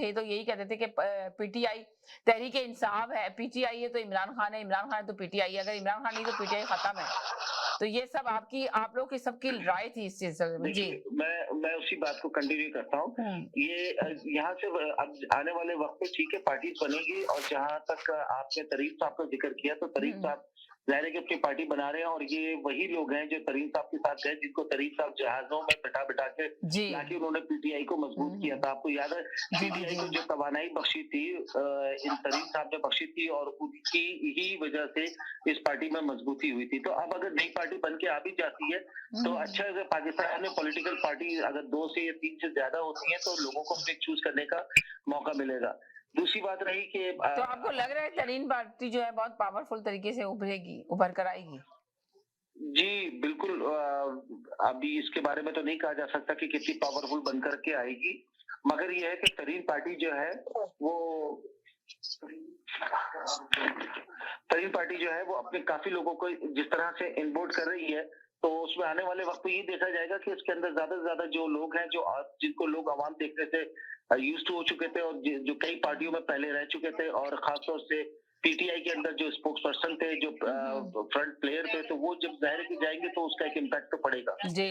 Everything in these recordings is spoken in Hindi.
थे तो यही कहते थे कि पीटीआई तहरीक इंसाफ है, पीटीआई है तो इमरान खान है, इमरान खान है तो पीटीआई है, अगर इमरान खान नहीं तो पीटीआई खत्म है। तो ये सब आपकी आप लोग की सबकी राय थी इस सिलसिले में। जी। देखिए, मैं उसी बात को कंटिन्यू करता हूँ। हुँ। ये यहाँ से अब आने वाले वक़्त में ठीक है पार्टीज़ बनेगी और जहाँ तक आपने तरीक़ साहब का ज़िक्र किया तो तरीक़ हुँ। साहब ज़ाहिर है कि अपनी पार्टी बना रहे हैं और ये वही लोग हैं जो तरीक़ साहब के साथ गए जिनको तरीक़ साहब जहाज़ों में बिठा-बिठा के जी। लाके उन्होंने पीटीआई को हुँ, मज़बूत किया हुँ। था। आपको याद है जी, जी, पीटीआई जी। को जो तवानाई बख्शी थी इन तरीक़ साहब ने बख्शी थी और उनकी ही वज़ह से इस पार्टी में मज़बूती हुई थी। तो अब अगर नई पार्टी बन के आ भी जाती है हुँ, तो हुँ। अच्छा है अगर पाकिस्तान में पॉलिटिकल पार्टी अगर 2 से या 3 से ज़्यादा होती हैं तो लोगों को पिक चूज़ करने का मौका मिलेगा। दूसरी बात रही कि तो आपको लग रहा है तरीन पार्टी जो है बहुत पावरफुल तरीके से उभरेगी, उभर कर आएगी? जी, बिल्कुल अभी इसके बारे में तो नहीं कहा जा सकता कि कितनी पावरफुल बन कर के आएगी, मगर ये है कि तरीन पार्टी जो है वो तरीन पार्टी जो है वो अपने काफ़ी लोगों को जिस तरह से इनबोर्ड कर रही है, तो उसमें आने वाले वक़्त में ये देखा जाएगा कि इसके अंदर ज़्यादा से ज़्यादा जो लोग हैं, जो जिनको लोग अवाम देखने से यूज़्ड टू हो चुके थे और जो कई पार्टियों में पहले रह चुके थे और ख़ास तौर से पीटीआई के अंदर जो स्पोक्स पर्सन थे, जो हुँ, हुँ। फ्रंट प्लेयर थे, तो वो जब ज़ाहिर है कि जाएँगे तो उसका एक इम्पैक्ट तो पड़ेगा। जी।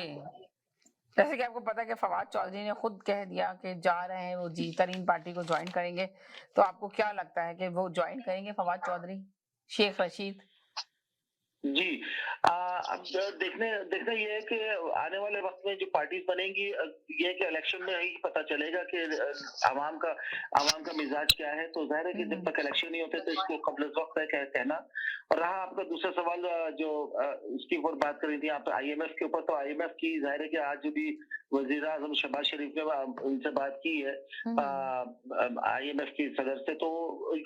जैसे कि आपको पता है कि फवाद चौधरी ने खुद कह दिया कि जा रहे हैं वो जी तरीन पार्टी को जॉइन करेंगे। तो आपको क्या लगता है कि वो जॉइन करेंगे फवाद चौधरी? शेख रशीद? जी। अब देखना ये है कि आने वाले वक़्त में जो पार्टीज़ बनेंगी ये है कि इलेक्शन में ही पता चलेगा कि अवाम का मिज़ाज क्या है। तो ज़ाहिर है हुँ, कि जब हुँ। तक इलेक्शन नहीं होते तो इसको क़ब्ल वक़्त है कहना। और रहा आपका दूसरा सवाल इसके ऊपर बात कर रही थी आप आईएमएफ के ऊपर, तो आईएमएफ की ज़ाहिर है कि आज भी वज़ीर-ए-आज़म शहबाज़ शरीफ ने उनसे बात की है हुँ, हुँ। आईएमएफ के सदर से, तो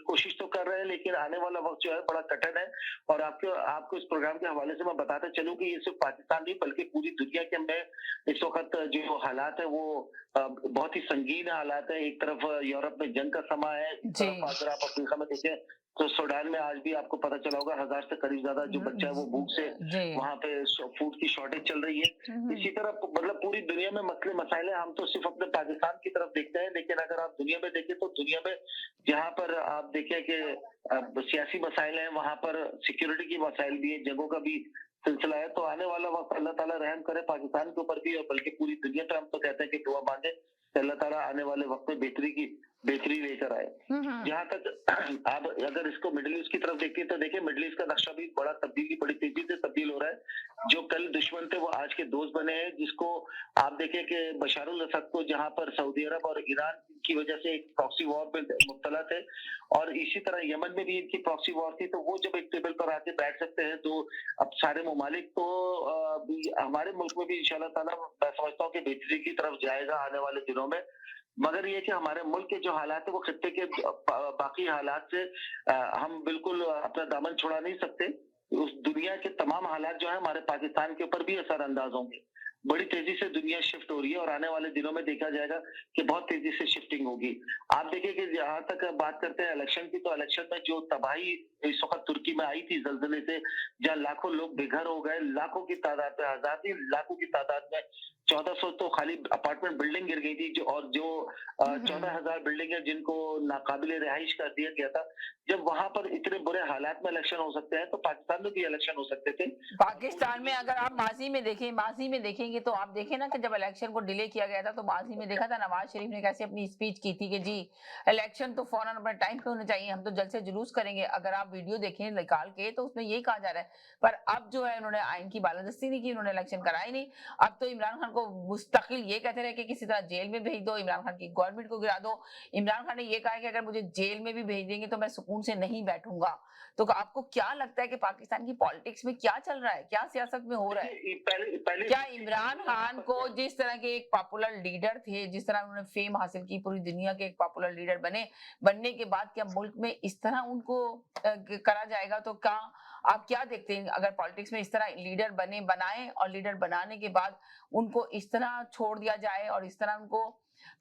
कोशिश तो कर रहे हैं लेकिन आने वाला वक़्त जो है बड़ा कठिन है। और आपको आपको इस प्रोग्राम के हवाले से मैं बताता चलूँ कि ये सिर्फ़ पाकिस्तान नहीं बल्कि पूरी दुनिया के अंदर इस वक़्त जो हालात है वो बहुत ही संगीन हालात है। एक तरफ यूरोप में जंग का समय है, एक जी। तरफ अगर आप अफ्रीका में देखें तो सूडान में आज भी आपको पता चला होगा 1000 से करीब ज़्यादा जो बच्चा है वो भूख से जी। वहाँ पे फूड की शॉर्टेज चल रही है। हुँ, हुँ। इसी तरह मतलब पूरी दुनिया में मसले मसाइल हैं, हम तो सिर्फ़ अपने पाकिस्तान की तरफ देखते हैं, लेकिन अगर आप दुनिया में देखें तो दुनिया में जहाँ पर आप देखें कि सियासी मसाइल हैं, वहाँ पर सिक्योरिटी की मसाइल भी हैं, जंगों का भी सिलसिला है। तो आने वाला वक़्त अल्लाह ताला रहम करे पाकिस्तान के ऊपर भी और बल्कि पूरी दुनिया पे हम तो कहते हैं कि दुआ मांगे कि अल्लाह ताला आने वाले वक़्त में बेहतरी लेकर आए। हुँ, हुँ। जहाँ तक आप अगर इसको मिडल ईस्ट की तरफ देखिए तो देखिए मिडल ईस्ट का नक्शा भी बड़ी तेज़ी से तब्दील हो रहा है। जो कल दुश्मन थे वो आज के दोस्त बने हैं, जिसको आप देखें कि बशारुल असद को जहाँ पर सऊदी अरब और ईरान की वजह से एक प्रॉक्सी वॉर में मुब्तला थे और इसी तरह यमन में भी इनकी प्रॉक्सी वॉर थी, तो वो जब एक टेबल पर आके बैठ सकते हैं तो अब सारे ममालिक तो हमारे मुल्क में भी इंशाअल्लाह ताला मैं समझता हूँ कि बेहतरी की तरफ जाएगा आने वाले दिनों में। मगर ये है कि हमारे मुल्क के जो हालात है वो खित्ते के बाकी हालात से हम बिल्कुल अपना दामन छुड़ा नहीं सकते। उस दुनिया के तमाम हालात जो हैं हमारे पाकिस्तान के ऊपर भी असर-अंदाज़ होंगे। बड़ी तेज़ी से दुनिया शिफ्ट हो रही है और आने वाले दिनों में देखा जाएगा कि बहुत तेज़ी से शिफ्टिंग होगी। आप देखिए कि जहाँ तक बात करते हैं इलेक्शन की, तो इलेक्शन में जो तबाही इस वक़्त तुर्की में आई थी ज़लज़ले से, जहाँ लाखों लोग बेघर हो गए, लाखों की तादाद में, हज़ार नहीं लाखों की तादाद में 1400 तो खाली अपार्टमेंट बिल्डिंग गिर गई थी जो हुँ, हुँ। 14,000 बिल्डिंगें जिनको नाकाबिले रिहाइश कर दिया गया था। जब वहाँ पर इतने बुरे हालात में इलेक्शन हो सकते हैं, तो पाकिस्तान में भी इलेक्शन हो सकते थे और पूरी पाकिस्तान में दुनिया अगर आप माज़ी में देखेंगे तो आप देखें ना कि जब इलेक्शन को डिले किया गया था तो माज़ी में देखा था नवाज़ शरीफ ने कैसे अपनी स्पीच की थी कि जी इलेक्शन तो फौरन अपने टाइम पे होने चाहिए, हम तो जल्द से जुलूस करेंगे। अगर आप वीडियो देखें निकाल के तो उसमें यही कहा जा रहा है। पर अब जो है उन्होंने आइन की बालादस्ती नहीं की, उन्होंने इलेक्शन कराया नहीं। अब तो इमरान खान को मुस्तकिल ये कहते रहे कि किसी तरह जेल में भेज दो, इमरान खान की गवर्नमेंट को गिरा दो। इमरान खान ने ये कहा है कि अगर मुझे जेल में भी भेज देंगे तो मैं सुकून से नहीं बैठूँगा। तो आपको क्या लगता है कि पाकिस्तान की पॉलिटिक्स में क्या चल रहा है? क्या सियासत में हो रहा है? देखिए पहले पहले क्या इमरान खान को जिस तरह के एक पॉपुलर लीडर थे, जिस तरह उन्होंने फेम हासिल की, पूरी दुनिया के एक पॉपुलर लीडर बने, बनने के बाद क्या मुल्क में इस तरह उनको करा जाएगा? तो क्या आप क्या देखते हैं अगर पॉलिटिक्स में इस तरह लीडर बनाएँ और लीडर बनाने के बाद उनको इस तरह छोड़ दिया जाए और इस तरह उनको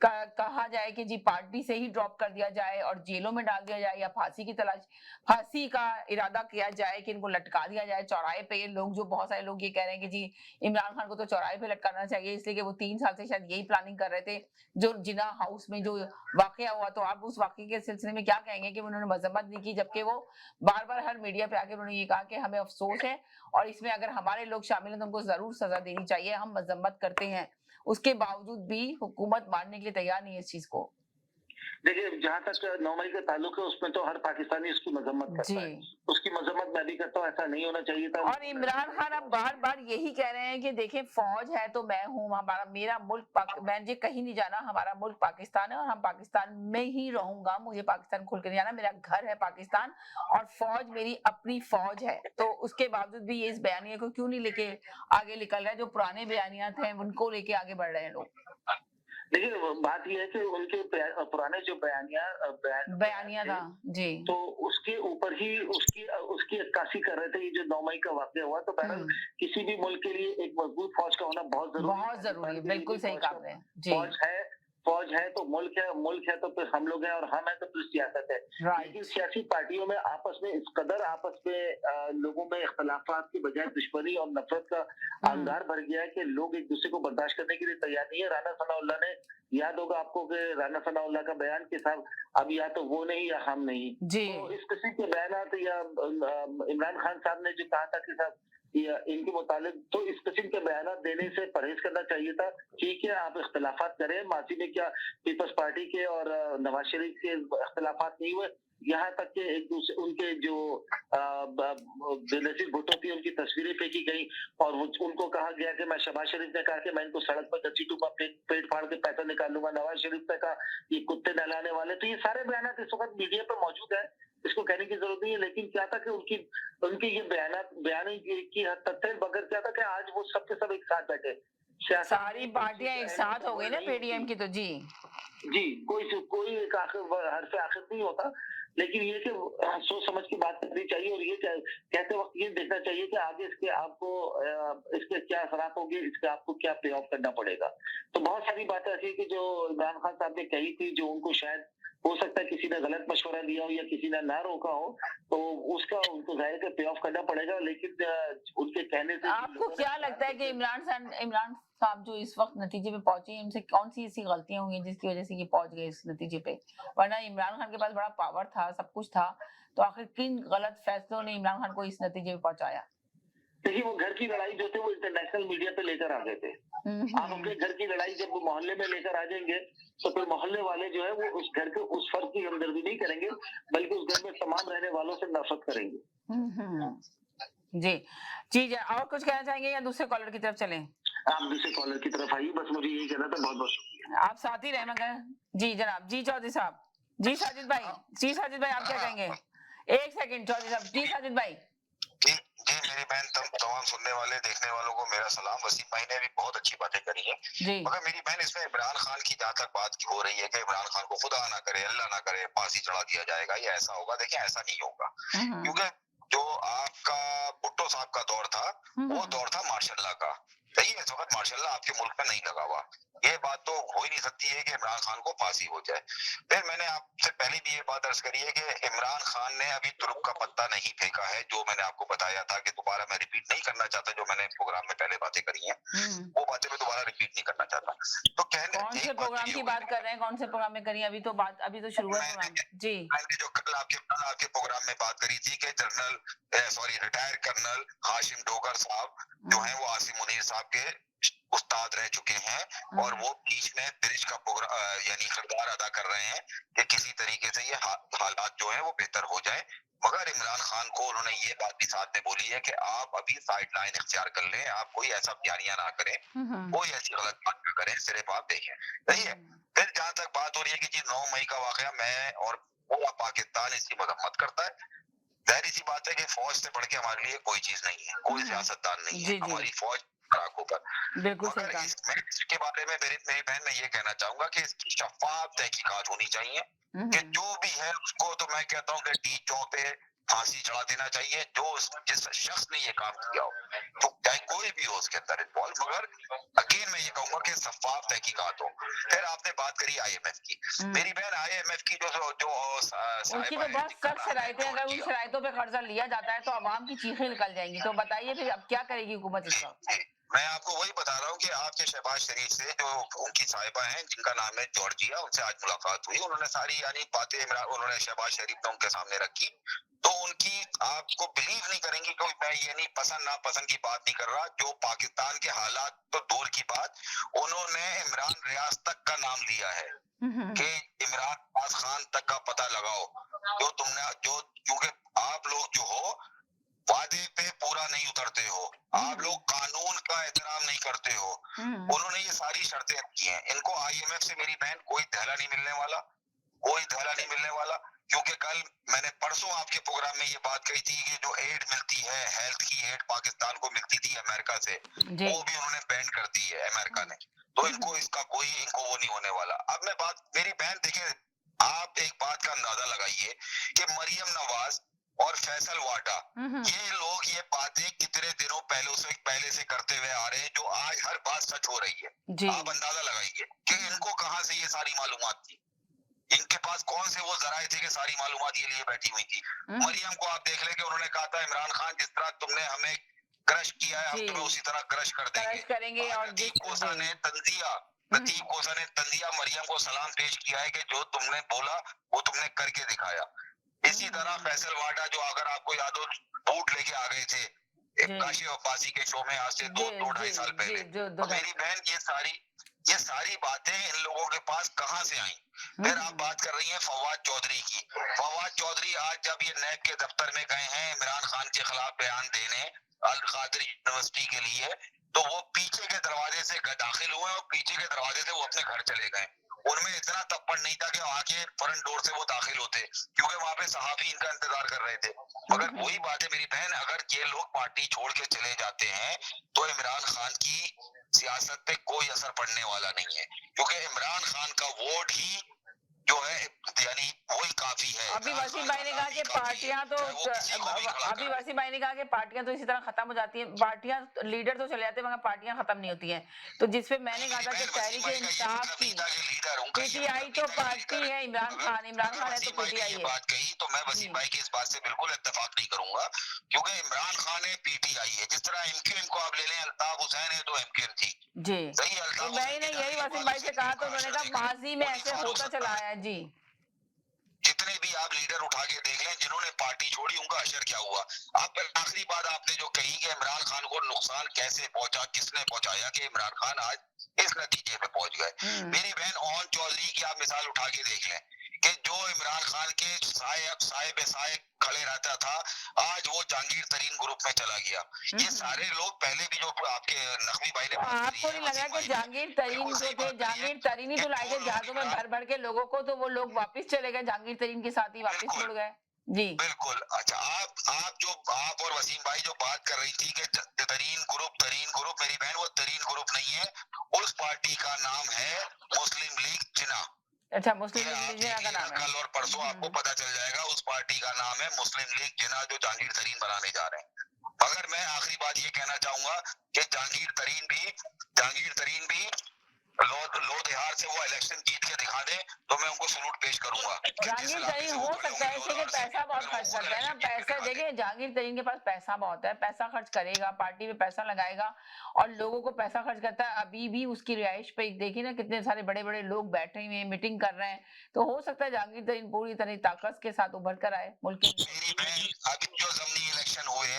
कहा जाए कि जी पार्टी से ही ड्रॉप कर दिया जाए और जेलों में डाल दिया जाए या फांसी का इरादा किया जाए कि इनको लटका दिया जाए चौराहे पे। ये लोग जो बहुत सारे लोग ये कह रहे हैं कि जी इमरान खान को तो चौराहे पे लटकाना चाहिए, इसलिए कि वो 3 साल से शायद यही प्लानिंग कर रहे थे। जो जिना हाउस में जो वाकया हुआ, तो आप उस वाकये के सिलसिले में क्या कहेंगे कि उन्होंने मजम्मत नहीं की, जबकि वो बार बार हर मीडिया पे आके उन्होंने ये कहा कि हमें अफसोस है और इसमें अगर हमारे लोग शामिल हैं तो उनको जरूर सजा देनी चाहिए, हम मजम्मत करते हैं। उसके बावजूद भी हुकूमत मानने के लिए तैयार नहीं है इस चीज को। देखिए, जहाँ तक 9 मई का ताल्लुक है, उसमें तो हर पाकिस्तानी उसकी मजम्मत करता है। जी। उसकी मजम्मत मैं भी करता हूँ, ऐसा नहीं होना चाहिए था। और इमरान खान अब बार-बार यही कह रहे हैं कि देखिए फौज है तो मैं हूँ, हमारा मेरा मुल्क मुझे कहीं नहीं जाना, हमारा मुल्क पाकिस्तान है और हम पाकिस्तान में ही रहूंगा, मुझे पाकिस्तान खुल के नहीं जाना, मेरा घर है पाकिस्तान और फौज मेरी अपनी फौज है। तो उसके बावजूद भी ये इस बयानिया को क्यों नहीं लेके आगे निकल रहा है, जो पुराने बयानियात हैं उनको लेके आगे बढ़ रहे हैं लोग। देखिए, बात ये है कि उनके पुराने जो बयानिया था जी। तो उसके ऊपर ही उसकी अक्कासी कर रहे थे। ये जो 9 मई का वाक़या हुआ, तो बहरहाल किसी भी मुल्क के लिए एक मजबूत फ़ौज का होना बहुत ज़रूरी है। बहुत जरूरी है, पाकिस्तान के लिए बिल्कुल भी सही कहा आपने जी। फ़ौज है तो मुल्क है तो फिर हम लोग हैं और हम हैं तो फिर सियासत है। लेकिन राइट। सियासी पार्टियों में आपस में इस कदर लोगों में इख्तिलाफ़ात की बजाय दुश्मनी और नफ़रत का अंगार भर गया है कि लोग एक-दूसरे को बर्दाश्त करने के लिए तैयार नहीं है। राना सनाउल्लाह ने, याद होगा आपको कि राना सनाउल्लाह का बयान कि साहब अब या तो वो नहीं या हम नहीं। जी। तो इस किस्म के बयानात या इमरान खान साहब ने जो कहा था कि साहब या इनके मुतालिक, तो इस किस्म के बयानात देने से परहेज करना चाहिए था। ठीक है, आप इख्तिलाफात करें, माजी में क्या पीपल्स पार्टी के और नवाज शरीफ के इख्तिलाफात नहीं हुए, यहाँ तक कि एक दूसरे उनके जो बेनजीर भुट्टो थी उनकी तस्वीरें फेंकी गई और उनको कहा गया कि मैं शहबाज शरीफ ने कहा कि मैं इनको सड़क पर घसीटूंगा, पेट फाड़ के पैसा निकालूंगा। नवाज शरीफ ने कहा ये कुत्ते नहलाने वाले। तो ये सारे बयान इस वक्त मीडिया पर मौजूद है, इसको कहने की जरूरत नहीं है। लेकिन क्या था कि उनके ये बयान की हद तक थे, मगर क्या था कि आज वो सबके सब एक साथ बैठे। सारी पार्टियां एक साथ हो गई ना पीडीएम की, तो जी जी, कोई एक हर्फ आखिर नहीं होता। लेकिन ये कि सोच समझ के बात करनी चाहिए और ये कहते वक्त ये देखना चाहिए कि आगे इसके क्या असरात होंगे, इसके आपको क्या पे ऑफ करना पड़ेगा। तो बहुत सारी बातें ऐसी कि जो इमरान खान साहब ने कही थी, जो उनको शायद हो सकता है किसी ने गलत मशवरा दिया हो या किसी ने ना रोका हो, तो उसका उनको ज़ाहिर है पे ऑफ करना पड़ेगा। लेकिन उनके कहने से आपको क्या लगता है कि इमरान साहब जो इस वक्त नतीजे पे पहुंचे, इनसे कौन सी ऐसी गलतियां हुई हैं जिसकी वजह से ये पहुंच गए इस नतीजे पे? वरना इमरान खान के पास बड़ा पावर था, सब कुछ था, तो आखिर किन गलत फैसलों ने इमरान खान को इस नतीजे पे पहुंचाया? देखिए, वो घर की लड़ाई जो थे वो इंटरनेशनल मीडिया पे लेकर आ गए थे। आप अपने घर की लड़ाई जब मोहल्ले में लेकर आ जाएंगे, तो फिर मोहल्ले वाले जो है वो उस घर के उस फर्द की हमदर्दी नहीं करेंगे, बल्कि उस घर में तमाम रहने वालों से नफरत करेंगे। जी जी जी। और कुछ कहना चाहेंगे या दूसरे कॉलर की तरफ चलें? आप दूसरे कॉलर की तरफ आइए, बस मुझे यही कहना था। बहुत बहुत शुक्रिया। आप साथ ही रहे मगर। जी जनाब, जी चौधरी साहब, जी साजिद भाई, आप क्या कहेंगे? एक सेकंड चौधरी साहब, जी साजिद भाई। जी जी, मेरी बहन तमाम सुनने वाले देखने वालों को मेरा सलाम। वसीम भाई ने भी बहुत अच्छी बातें करी है, मगर मेरी बहन इसमें इमरान खान की जहाँ तक बात हो रही है कि इमरान खान को खुदा ना करे, अल्लाह ना करे, फांसी चढ़ा दिया जाएगा या ऐसा होगा, देखिए ऐसा नहीं होगा। क्योंकि जो आपका भुट्टो साहब का दौर था, वो दौर था मार्शल का। सही है, इस वक्त मार्शल आपके मुल्क में नहीं लगा हुआ। ये बात तो हो ही नहीं सकती है कि इमरान खान को फांसी हो जाए। फिर मैंने आपसे पहले भी ये बात अर्ज करी है कि इमरान खान ने अभी तुरुप का पत्ता नहीं फेंका है, जो मैंने आपको बताया था कि दोबारा मैं रिपीट नहीं करना चाहता, जो मैंने प्रोग्राम में पहले बातें करी हैं, वो बातें मैं दोबारा रिपीट नहीं करना चाहता। तो कहने कौन से प्रोग्राम की बात कर रहे हैं, कौन से प्रोग्राम में करी? अभी तो शुरू है प्रोग्राम जी। मैंने जो कल आपके प्रोग्राम में बात करी थी कि रिटायर्ड कर्नल हाशिम डोगर साहब जो हैं वो आसिम मुनीर साहब के उस्ताद रह चुके हैं और वो बीच में ब्रिज का यानी किरदार अदा कर रहे हैं कि किसी तरीके से ये हालात जो है वो बेहतर हो जाए। मगर इमरान खान को उन्होंने ये बात भी साथ में बोली है कि आप अभी साइड लाइन इख्तियार कर लें, आप कोई ऐसा बयानिया ना करें, कोई ऐसी गलत बात ना करें, सिर्फ आप देखें। सही है। फिर जहां तक बात हो रही है कि जी 9 मई का वाकया मैं और पूरा पाकिस्तान इसकी मजम्मत करता है, जाहिर सी बात है कि फौज से बढ़ के हमारे लिए कोई चीज नहीं है, कोई सियासतदान नहीं है, हमारी फौज आंखों पर। मगर इसके बारे में मेरी बहन मैं ये कहना चाहूंगा कि इसकी शफाफ तहकीकात होनी चाहिए कि जो भी है उसको, तो मैं कहता हूँ कि टीचों पे फांसी चढ़ा देना चाहिए जिस शख्स ने ये काम किया हो, तो चाहे कोई भी हो उसके अंदर इन्वॉल्व। मगर अगेन मैं ये कहूंगा कि शफाफ तहकीकात हो। फिर आपने बात करी आईएमएफ की। मेरी बहन आईएमएफ की जो जो उनकी साहिबा तो है बहुत जिनका सख्त नाम है शराइतें, अगर उन जॉर्जिया, शराइतों पे कर्जा लिया जाता है तो आवाम की चीखें निकल जाएंगी। तो बताइए फिर अब क्या करेगी हुकूमत इस जी, वक्त? जी। मैं आपको वही बता रहा हूँ कि आपके शहबाज शरीफ से जो उनकी साहिबा हैं जिनका नाम है जॉर्जिया, उनसे आज मुलाकात हुई। उन्होंने सारी यानी बातें उन्होंने शहबाज शरीफ ने उनके सामने रखी। तो उनकी आपको बिलीव नहीं करेंगी, कोई मैं ये नहीं पसंद नापसंद की बात नहीं कर रहा, जो पाकिस्तान के हालात तो दूर की बात, उन्होंने इमरान रियाज तक का नाम लिया है कि इमरान रियाज खान तक का पता लगाओ, जो तुमने जो क्योंकि आप लोग जो हो वादे पे पूरा नहीं उतरते हो, आप लोग कानून का एहतराम नहीं करते हो। उन्होंने ये सारी शर्तें रखी हैं। इनको आईएमएफ से मेरी बहन कोई धैला नहीं मिलने वाला, कोई धैला नहीं मिलने वाला। क्योंकि कल मैंने परसों आपके प्रोग्राम में ये बात कही थी कि जो एड मिलती है, हेल्थ की एड पाकिस्तान को मिलती थी अमेरिका से, जी। वो भी उन्होंने बैन कर दी है अमेरिका ने। तो इनको इसका कोई इनको वो नहीं होने वाला। अब मैं बात मेरी बहन देखें, आप एक बात का अंदाजा लगाइए कि मरियम नवाज और फैसल वाटा, ये लोग ये बातें कितने दिनों पहले से करते हुए आ रहे हैं, जो आज हर बात सच हो रही है। जी। आप अंदाजा लगाइए कि इनको कहां से ये सारी मालूमात थी, इनके पास कौन से वो जराए थे कि सारी मालूमात ये लिए बैठी हुई थी। मरियम को आप देख ले कि उन्होंने कहा था इमरान खान जिस तरह तुमने हमें क्रश किया है, हम तुम्हें उसी तरह क्रश कर देंगे। क्रश करेंगे। और लतीफ कोसा ने तंजिया मरियम को सलाम पेश किया है कि जो तुमने बोला वो तुमने करके दिखाया। इसी तरह फैसल वाडा, जो अगर आपको याद हो बूट लेके आ गए थे काशी अब्बासी के शो में आज से दो ढाई साल पहले। तो मेरी बहन ये सारी बातें इन लोगों के पास कहां से आई। फिर आप बात कर रही हैं फवाद चौधरी की। फवाद चौधरी आज जब ये नैब के दफ्तर में गए हैं इमरान खान के खिलाफ बयान देने अल कादिर यूनिवर्सिटी के लिए, तो वो पीछे के दरवाजे से दाखिल हुए और पीछे के दरवाजे से वो अपने घर चले गए। उनमें इतना तप्पड़ नहीं था कि वहां के फ्रंट डोर से वो दाखिल होते, क्योंकि वहां पे सहाफी इनका इंतजार कर रहे थे। मगर वही बात है मेरी बहन, अगर ये लोग पार्टी छोड़ के चले जाते हैं तो इमरान खान की सियासत पे कोई असर पड़ने वाला नहीं है, क्योंकि इमरान खान का वोट ही जो है यानी वही काफी है। अभी वसीम भाई ने कहा कि पार्टियां तो अभी वसीम भाई ने कहा कि पार्टियां तो इसी तरह खत्म हो जाती हैं, पार्टियां लीडर तो चले जाते हैं मगर पार्टियां खत्म नहीं होती हैं। तो जिसपे मैंने कहा था कि तहरीक इंसाफ की पीटीआई तो पार्टी है, इमरान खान है तो पीटीआई है। बात कही तो मैं वसीम भाई की इस बात से बिल्कुल इत्तेफाक नहीं करूंगा, क्योंकि इमरान खान है पीटीआई है। जिस तरह एमक्यूएम को आप ले लें, अल्ताफ हुसैन है तो एमक्यूएम थी जी। सही। तो मैंने यही वसीम भाई से कहा, तो उन्होंने कहा माजी में ऐसे होता चला आया। जी, जितने भी आप लीडर उठा के देख लें जिन्होंने पार्टी छोड़ी उनका असर क्या हुआ। आप आखिरी बात आपने जो कही कि इमरान खान को नुकसान कैसे पहुंचा, किसने पहुंचाया कि इमरान खान आज इस नतीजे पे पहुंच गए। मेरी बहन ओन चौधरी की आप मिसाल उठा के देख लें कि जो इमरान खान के साए पे साए खड़े रहता था, आज वो जहांगीर तरीन ग्रुप में चला गया। ये सारे लोग पहले भी जो आपके नकवी भाई ने बात आपको नहीं लगा कि जहांगीर तरीन जो थे, जहांगीर तरीन ही तो लाए थे जहाजों में भर भर के लोगों को, तो वो लोग वापस चले गए जहांगीर तरीन के साथ ही वापस मुड़ गए। जी बिल्कुल। अच्छा, आप और वसीम भाई जो बात कर रही थी कि तरीन ग्रुप, मेरी बहन वो तरीन ग्रुप नहीं है, उस पार्टी का नाम है मुस्लिम लीग जिन्ना। अच्छा, मुस्लिम लीग जिन्ना का नाम है। कल और परसों आपको पता चल जाएगा, उस पार्टी का नाम है मुस्लिम लीग जिन्ना, जो जहांगीर तरीन बनाने जा रहे हैं। मगर मैं आखिरी बात ये कहना चाहूंगा कि जहांगीर तरीन भी लोधिहार से वो इलेक्शन जीत के दिखा दे तो मैं उनको सलूट पेश करूंगा। जहांगीर तरीन हो सकता है इसलिए कि पैसा बहुत खर्च करता है ना। पैसा देखिए, जहांगीर तरीन के पास पैसा बहुत है, पैसा खर्च करेगा, पार्टी में पैसा लगाएगा और लोगों को पैसा खर्च करता है। अभी भी उसकी रिहाइश पे देखिए ना, कितने सारे बड़े बड़े लोग बैठे हुए हैं, मीटिंग कर रहे हैं। तो हो सकता है जहांगीर तरीन पूरी तरह ताकत के साथ उभर कर आए मुल्क के। अभी जो ज़मीनी इलेक्शन हुए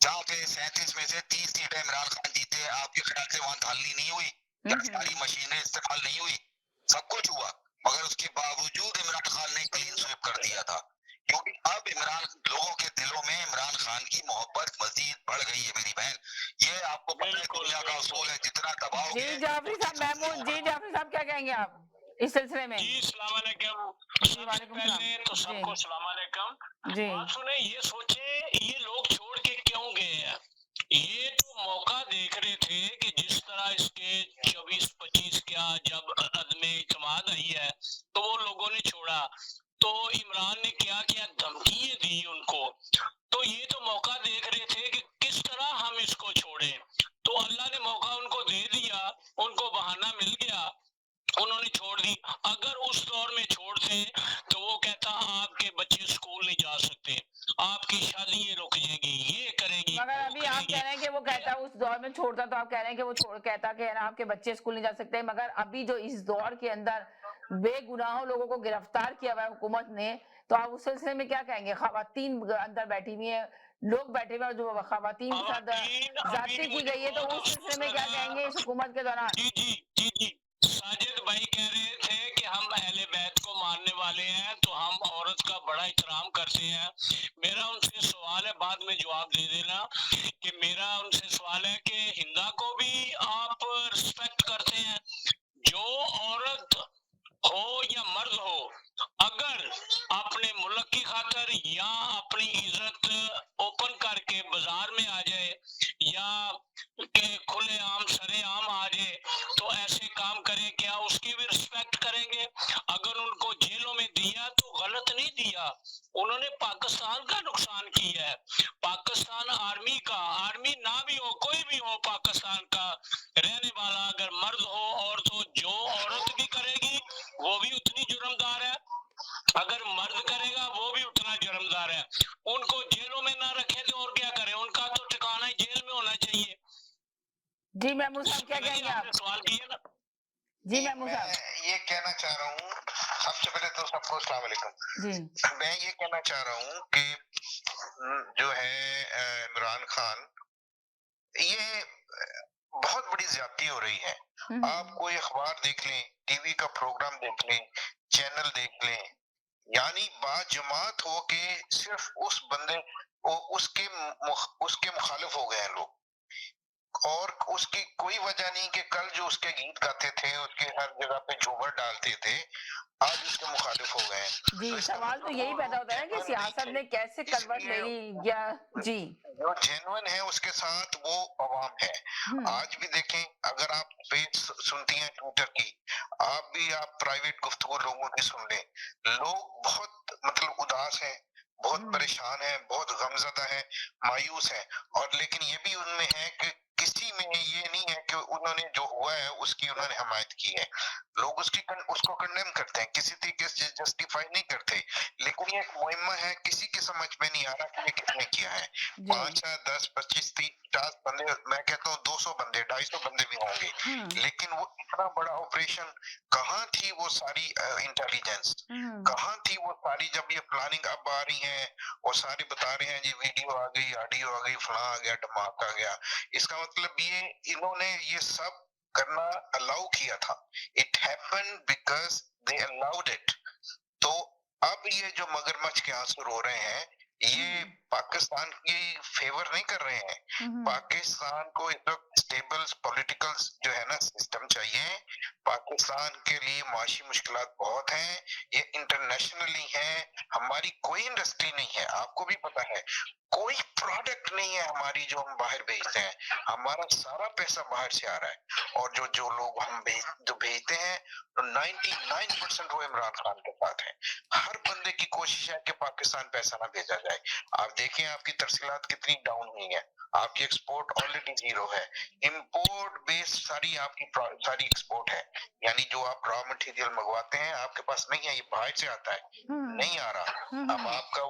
जहाँ पे 37 में से 30 सीटें इमरान खान जीते, आपके ख्याल से वहां धांधली नहीं हुई? सारी मशीनें इस्तेमाल नहीं हुई? सब कुछ हुआ, मगर उसके बावजूद इमरान खान ने क्लीन स्वीप कर दिया था, क्योंकि अब लोगों के दिलों में इमरान खान की मोहब्बत मजीद बढ़ गई है मेरी बहन। ये आपको पता है दुनिया का उसूल है, जितना दबाओगे। जी जाफरी साहब, महमूद जी जाफरी साहब क्या कहेंगे आप इस सिलसिले में? जी सलाम अलैकुम। सबसे पहले तो सबको सलाम अलैकुम। जी, आप सुने, ये सोचे ये लोग छोड़ के क्यों गए हैं। ये तो मौका देख रहे थे कि जिस तरह इसके 24-25 क्या जब अदम इत्मीनान आई है तो वो लोगों ने छोड़ा। तो इमरान ने क्या क्या धमकियां दी उनको। तो ये तो मौका देख रहे थे कि किस तरह हम इसको छोड़ें, तो अल्लाह ने मौका उनको दे दिया, उनको बहाना मिल गया, उन्होंने छोड़ दी। अगर उस दौर में छोड़ते तो वो कहता आपके बच्चे स्कूल नहीं जा सकते, आपकी शादी रुक जाएगी, ये करेगी, मगर वो अभी आप करेगी। कह रहे हैं कि वो कहता उस दौर में छोड़ता, तो आप कह रहे हैं कि वो छोड़ कहता कि है ना आपके बच्चे स्कूल नहीं जा सकते, मगर अभी जो इस दौर के अंदर बेगुनाहों लोगों को गिरफ्तार किया हुआ है हुकूमत ने, तो आप उस सिलसिले में क्या कहेंगे? खवातीन अंदर बैठी हुई है, लोग बैठे हुए हैं, जो खवातीन के साथ अभी ज्यादती की मुझे गई है, तो बहुत उस सिलसिले अफसोस में क्या लगा। कहेंगे इस हुकूमत के दौरान? जी साजिद भाई कह रहे थे कि हम अहले बैत को मानने वाले हैं, तो हम औरत का बड़ा एहतराम करते हैं। मेरा उनसे सवाल है, बाद में जवाब दे देना, कि मेरा उनसे सवाल है कि हिंदा को भी आप रिस्पेक्ट करते हैं? जो औरत हो या मर्द हो, अगर अपने मुल्क की खातिर या अपनी इज्जत ओपन करके बाजार में आ जाए या के खुले आम सरे आम आ जाए, तो ऐसे काम करे, क्या उसकी भी रिस्पेक्ट करेंगे? अगर उनको जेलों में दिया तो गलत नहीं दिया, उन्होंने पाकिस्तान का नुकसान किया है, पाकिस्तान आर्मी का, आर्मी ना भी हो, कोई भी हो पाकिस्तान का रहने वाला, अगर मर्द हो और तो जो औरत भी करेगी वो भी उतनी जुर्मदार है, अगर मर्द करेगा वो भी उतना जुर्मदार है। उनको जेलों में ना रखे तो और क्या करें? उनका तो ठिकाना ही जेल में होना चाहिए। जी महमूद साहब, क्या कहेंगे आप? आपने सवाल किया ना। जी महमूद साहब। मैं ये कहना चाह रहा हूँ, सबसे पहले तो सबको अस्सलाम वालेकुम। जी मैं ये कहना चाह रहा हूँ कि जो है इमरान खान, ये बहुत बड़ी ज्यादती हो रही है। आप कोई अखबार देख लें, टीवी का प्रोग्राम देख लें, चैनल देख लें, यानी बाजमात हो के सिर्फ उस बंदे उसके मुखालिफ हो गए हैं लोग, और उसकी कोई वजह नहीं कि कल जो उसके गीत गाते थे, उसके हर जगह पे झूमर डालते थे, आज उसके मुखालिफ हो गए हैं। जी, तो इसका सवाल तो मतलब यही वो पैदा लोग होता है ना कि जेन्युइन नहीं सियासत थे, ने कैसे करवट ले इसलिए ली या जी। जो जेन्युइन है उसके साथ वो अवाम है। आज भी देखें, अगर आप पेज सुनती हैं ट्विटर की, आप प्राइवेट गुफ्तगू लोगों की सुन लें, लोग बहुत मतलब उदास हैं, बहुत परेशान हैं, बहुत गमज़दा हैं, मायूस हैं, और लेकिन ये भी उनमें है कि किसी में ये नहीं है कि उन्होंने जो हुआ है उसकी उन्होंने हमायत की है। लोग उसको कंडेम करते हैं, किसी तरीके से जस्टिफाई नहीं करते, लेकिन ये एक मुहिम्मा है, किसी के समझ में नहीं आ रहा कि ये किसने किया है। 5, 10, 25, 30, 50 बंदे, मैं कहता हूँ 200 बंदे, 250 बंदे भी होंगे, लेकिन वो इतना बड़ा ऑपरेशन, कहाँ थी वो सारी इंटेलिजेंस, कहाँ थी वो सारी, जब ये प्लानिंग अब आ रही है और सारे बता रहे हैं जी वीडियो आ गई, ऑडियो आ गई, फला आ गया, धमाका आ गया, इसका मतलब ये इन्होंने ये सब करना अलाउ किया था। It happened because they allowed it. तो अब ये जो मगरमच्छ के आंसू रो रहे हैं, ये पाकिस्तान की फेवर नहीं कर रहे हैं। पाकिस्तान को एक स्टेबल पॉलिटिकल जो है ना सिस्टम चाहिए। पाकिस्तान के लिए माशी मुश्किलात बहुत हैं, ये इंटरनेशनली हैं, हमारी कोई इंडस्ट्री नहीं है, आपको भी पता है, कोई प्रोडक्ट नहीं है हमारी जो हम बाहर भेजते हैं, हमारा सारा पैसा बाहर से आ रहा है, और जो लोग हम भेजते हैं, तो 99% वो इमरान खान के साथ है। हर बंदे की कोशिश है कि पाकिस्तान पैसा ना भेजा जाए। आप देखें आपकी तरसीलात कितनी डाउन हुई है, आपकी एक्सपोर्ट ऑलरेडी जीरो है, इंपोर्ट बेस्ड सारी आपकी सारी एक्सपोर्ट है, यानी जो आप रॉ मटेरियल मंगवाते हैं आपके पास नहीं है, ये बाहर से आता है, नहीं आ रहा। अब आपका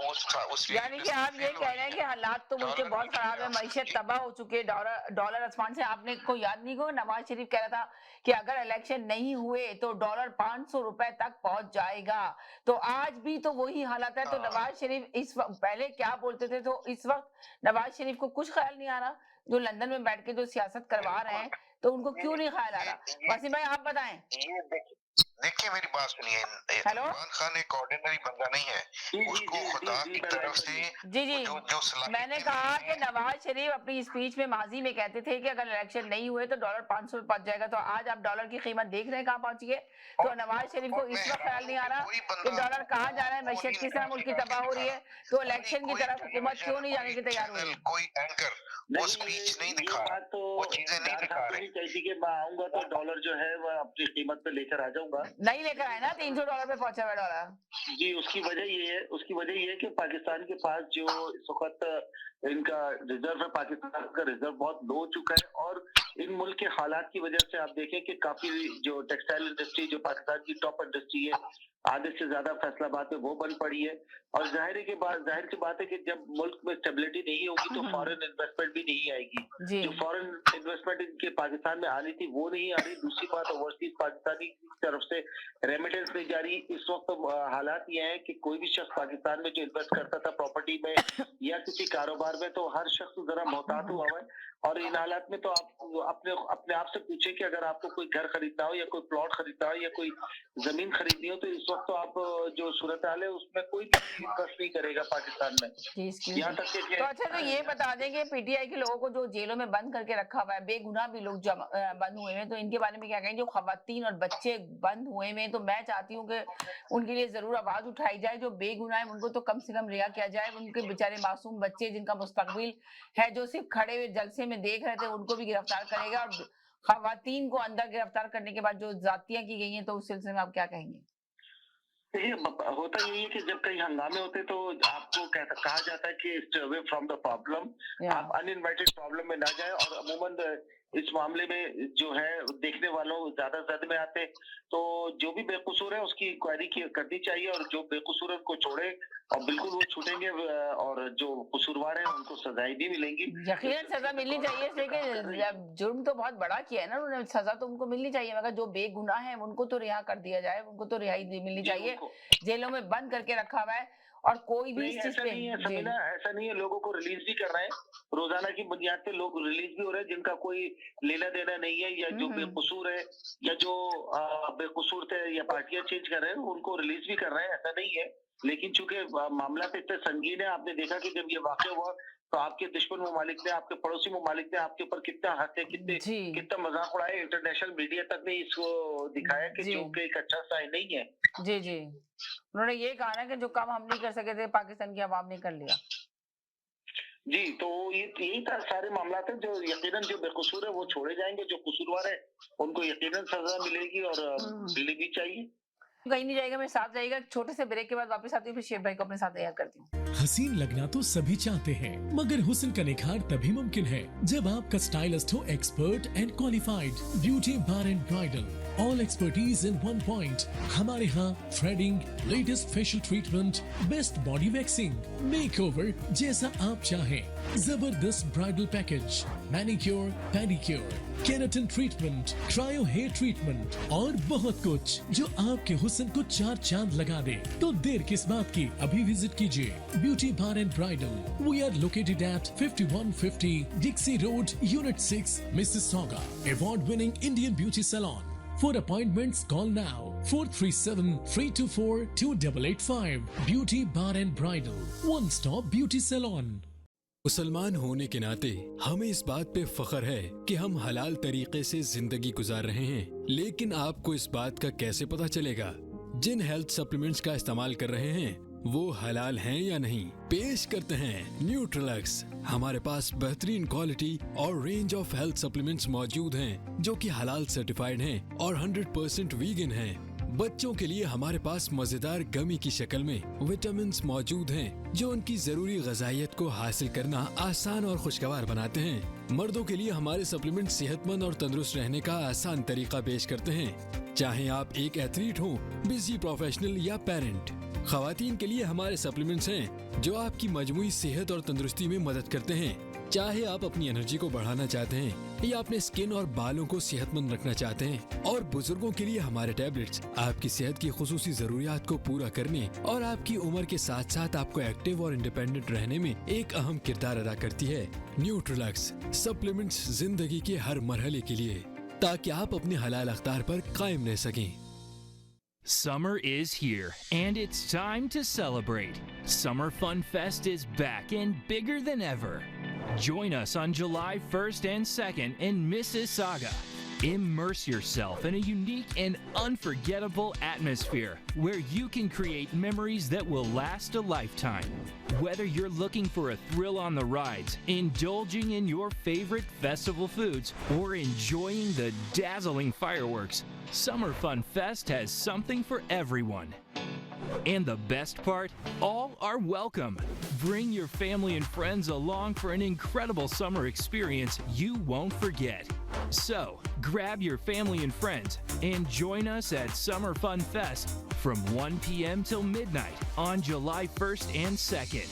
उस यानी कि आप ये कह रहे हैं कि हालात तो मुल्क के बहुत खराब है, मईशत तबाह हो चुकी है, डॉलर आसमान से, आपने को याद नहीं को नवाज शरीफ कह रहा था कि अगर इलेक्शन नहीं हुए तो डॉलर 500 रुपए तक पहुंच जाएगा, तो आज भी तो वही हालत है। तो नवाज शरीफ इस वक्त पहले क्या बोलते थे, तो इस वक्त नवाज शरीफ को कुछ ख्याल नहीं आ रहा, जो लंदन में बैठ के जो सियासत करवा रहे हैं, तो उनको क्यों नहीं ख्याल आ रहा? वसीम भाई आप बताएं। देखिए मेरी बात सुनिए, हेलो इमरान खान एक ऑर्डिनरी बंदा नहीं है, उसको खुदा की तरफ से जी जो सलाहियत मैंने कहा कि नवाज शरीफ अपनी स्पीच में माजी में कहते थे कि अगर इलेक्शन नहीं हुए तो डॉलर 500 पहुंच जाएगा, तो आज आप डॉलर की कीमत देख रहे हैं कहाँ पहुंची है। तो नवाज शरीफ को इस वक्त ख्याल नहीं आ रहा कि डॉलर कहाँ जा रहा है, मैशत किस तरह मुल्क की तबाह हो रही है, तो इलेक्शन की तरफ हुकूमत क्यों नहीं जाने की तैयार हो रही? कोई एंकर वो स्पीच नहीं दिखा रहा, बात तो वो चीजें नहीं दिखा रहे। कहती कि मैं आऊंगा तो डॉलर जो है वह अपनी कीमत पे लेकर आ जाऊंगा, नहीं लेकर आए ना $300 पे पहुंचा हुआ डॉलर। जी, उसकी वजह ये है कि पाकिस्तान के पास जो इस वक़्त इनका रिज़र्व है, पाकिस्तान का रिज़र्व बहुत लो हो चुका है और इन मुल्क के हालात की वजह से आप देखें कि काफ़ी जो टेक्सटाइल इंडस्ट्री जो पाकिस्तान की टॉप इंडस्ट्री है, आधे से ज़्यादा फैसलाबाद में वो बंद पड़ी है और ज़ाहिर सी बात है कि जब मुल्क में स्टेबिलिटी नहीं होगी तो फॉरेन इन्वेस्टमेंट भी नहीं आएगी। जी जो फॉरेन इन्वेस्टमेंट इनके पाकिस्तान में आनी थी वो नहीं आ रही। दूसरी बात ओवरसीज पाकिस्तानी की तरफ से रेमिटेंस नहीं जा रही। इस वक्त हालात ये हैं कि कोई भी शख्स पाकिस्तान में जो इन्वेस्ट करता था प्रॉपर्टी में या किसी कारोबार में तो हर शख्स जरा मोहतात हुआ है और इन हालात में तो आप अपने आप से पूछे कि अगर आपको कोई घर खरीदना हो या कोई प्लॉट खरीदना हो या कोई जमीन खरीदनी हो तो इस वक्त तो आप जो सूरत हाल है उसमें कोई भी इन्वेस्ट नहीं करेगा पाकिस्तान में। जी, excuse यहाँ me। तक कि तो अच्छा, तो ये बता दें कि पीटीआई के लोगों को जो जेलों में बंद करके रखा हुआ है, बेगुनाह भी लोग बंद हुए हैं, तो इनके बारे में क्या कहेंगे? जो खवातीन और बच्चे बंद हुए हैं, तो मैं चाहती हूँ कि उनके लिए जरूर आवाज उठाई जाए। जो बेगुनाह है उनको तो कम से कम रिहा किया जाए। उनके बेचारे मासूम बच्चे जिनका मुस्तकबिल है, जो सिर्फ खड़े हुए जलसे में देख रहे थे, उनको भी गिरफ्तार करेगा और खवातीन को अंदर गिरफ्तार करने के बाद जो ज्यादतियां की गई हैं, तो उस सिलसिले में आप क्या कहेंगे? देखिए होता यही है कि जब कई हंगामे होते हैं तो आपको कहा जाता है कि stay away from the problem, या आप अनइनवाइटेड प्रॉब्लम में ना जाएं और अमूमन इस मामले में जो है देखने वालों ज्यादा जद में आते हैं। तो जो भी बेकसूर है उसकी इंक्वायरी करनी चाहिए और जो बेकसूर है उनको छोड़े और बिल्कुल वो छूटेंगे और जो कसूरवार है उनको सजाएं भी मिलेंगी। यकीनन सजा मिलनी चाहिए, इसलिए कि जुर्म तो बहुत बड़ा किया है ना उन्होंने, सजा तो उनको मिलनी चाहिए, मगर जो बेगुनाह है उनको तो रिहा कर दिया जाए, उनको तो रिहाई मिलनी जी, चाहिए। उनको जेलों में बंद करके रखा हुआ है और कोई भी नहीं, इस चीज ऐसा पे नहीं है जी समीना, ऐसा नहीं है। लोगों को रिलीज भी कर रहे हैं, रोजाना की बुनियाद पे लोग रिलीज भी हो रहे हैं जिनका कोई लेना देना नहीं है या जो बेकसूर है या जो बेकसूर थे या पार्टियां चेंज कर रहे हैं उनको रिलीज भी कर रहे हैं, ऐसा नहीं है। लेकिन चूंकि मामला तो इतना संगीन है, आपने देखा कि जब ये वाकया हुआ तो आपके दुश्मन ममालिक ने, आपके पड़ोसी ममालिक ने आपके ऊपर कितना हंसे, जी कितना मजाक उड़ाया। इंटरनेशनल मीडिया तक ने इसको दिखाया कि जी जो कि एक अच्छा साइन नहीं है। जी जी उन्होंने ये कहा ना कि जो काम हम नहीं कर सके थे पाकिस्तान की आवाम ने कर लिया। जी, तो यही था सारे मामला थे। जो यकीनन जो बेकसूर है वो छोड़े जाएंगे, जो कसूरवार है उनको यकीनन सजा मिलेगी और मिलनी भी चाहिए। कहीं नहीं जाएगा, मेरे साथ रहेगा। छोटे से ब्रेक के बाद वापस आती हूँ, फिर शेख भाई को अपने साथ तैयार करती हूँ। हसीन लगना तो सभी चाहते हैं, मगर हुस्न का निखार तभी मुमकिन है जब आपका स्टाइलिस्ट हो expert and qualified. Beauty bar and bridal, all expertise in one point. हमारे यहाँ threading, latest facial treatment, best body waxing, makeover जैसा आप चाहें, जबरदस्त bridal package, manicure, pedicure, keratin treatment, cryo hair treatment और बहुत कुछ जो आपके हुस्न को चार चांद लगा दे। तो देर किस बात की, अभी विजिट कीजिए beauty bar and bridal. We are located at 5150 Dixie road, unit 6, Mississauga. Award winning Indian beauty salon. For appointments, call now 437-324-2885. Beauty Bar and Bridal, one stop beauty salon. मुसलमान होने के नाते हमें इस बात पे फख्र है कि हम हलाल तरीके से जिंदगी गुजार रहे हैं, लेकिन आपको इस बात का कैसे पता चलेगा जिन हेल्थ सप्लीमेंट्स का इस्तेमाल कर रहे हैं वो हलाल हैं या नहीं? पेश करते हैं न्यूट्रिलक्स। हमारे पास बेहतरीन क्वालिटी और रेंज ऑफ हेल्थ सप्लीमेंट्स मौजूद हैं जो कि हलाल सर्टिफाइड हैं और 100% वीगन हैं। बच्चों के लिए हमारे पास मजेदार गमी की शक्ल में विटामिन्स मौजूद हैं जो उनकी जरूरी गजाइयत को हासिल करना आसान और खुशगवार बनाते हैं। मर्दों के लिए हमारे सप्लीमेंट सेहतमंद और तंदुरुस्त रहने का आसान तरीका पेश करते हैं, चाहे आप एक एथलीट हो, बिजी प्रोफेशनल या पेरेंट। खवातीन के लिए हमारे सप्लीमेंट्स हैं जो आपकी मजमूई सेहत और तंदुरुस्ती में मदद करते हैं, चाहे आप अपनी एनर्जी को बढ़ाना चाहते हैं या अपने स्किन और बालों को सेहतमंद रखना चाहते हैं। और बुजुर्गों के लिए हमारे टैबलेट्स आपकी सेहत की खुसूसी जरूरियात को पूरा करने और आपकी उम्र के साथ साथ आपको एक्टिव और इंडिपेंडेंट रहने में एक अहम किरदार अदा करती है। न्यूट्रिलक्स सप्लीमेंट्स जिंदगी के हर मरहले के लिए, ताकि आप अपने हलाल अख्तार पर कायम रह सकें। Summer is here, and it's time to celebrate. Summer Fun Fest is back and bigger than ever. Join us on July 1st and 2nd in Mississauga Immerse yourself in a unique and unforgettable atmosphere where you can create memories that will last a lifetime. Whether you're looking for a thrill on the rides, indulging in your favorite festival foods, or enjoying the dazzling fireworks, Summer Fun Fest has something for everyone. And the best part, all are welcome. Bring your family and friends along for an incredible summer experience you won't forget. So, grab your family and friends and join us at Summer Fun Fest from 1 p.m. till midnight on July 1st and 2nd.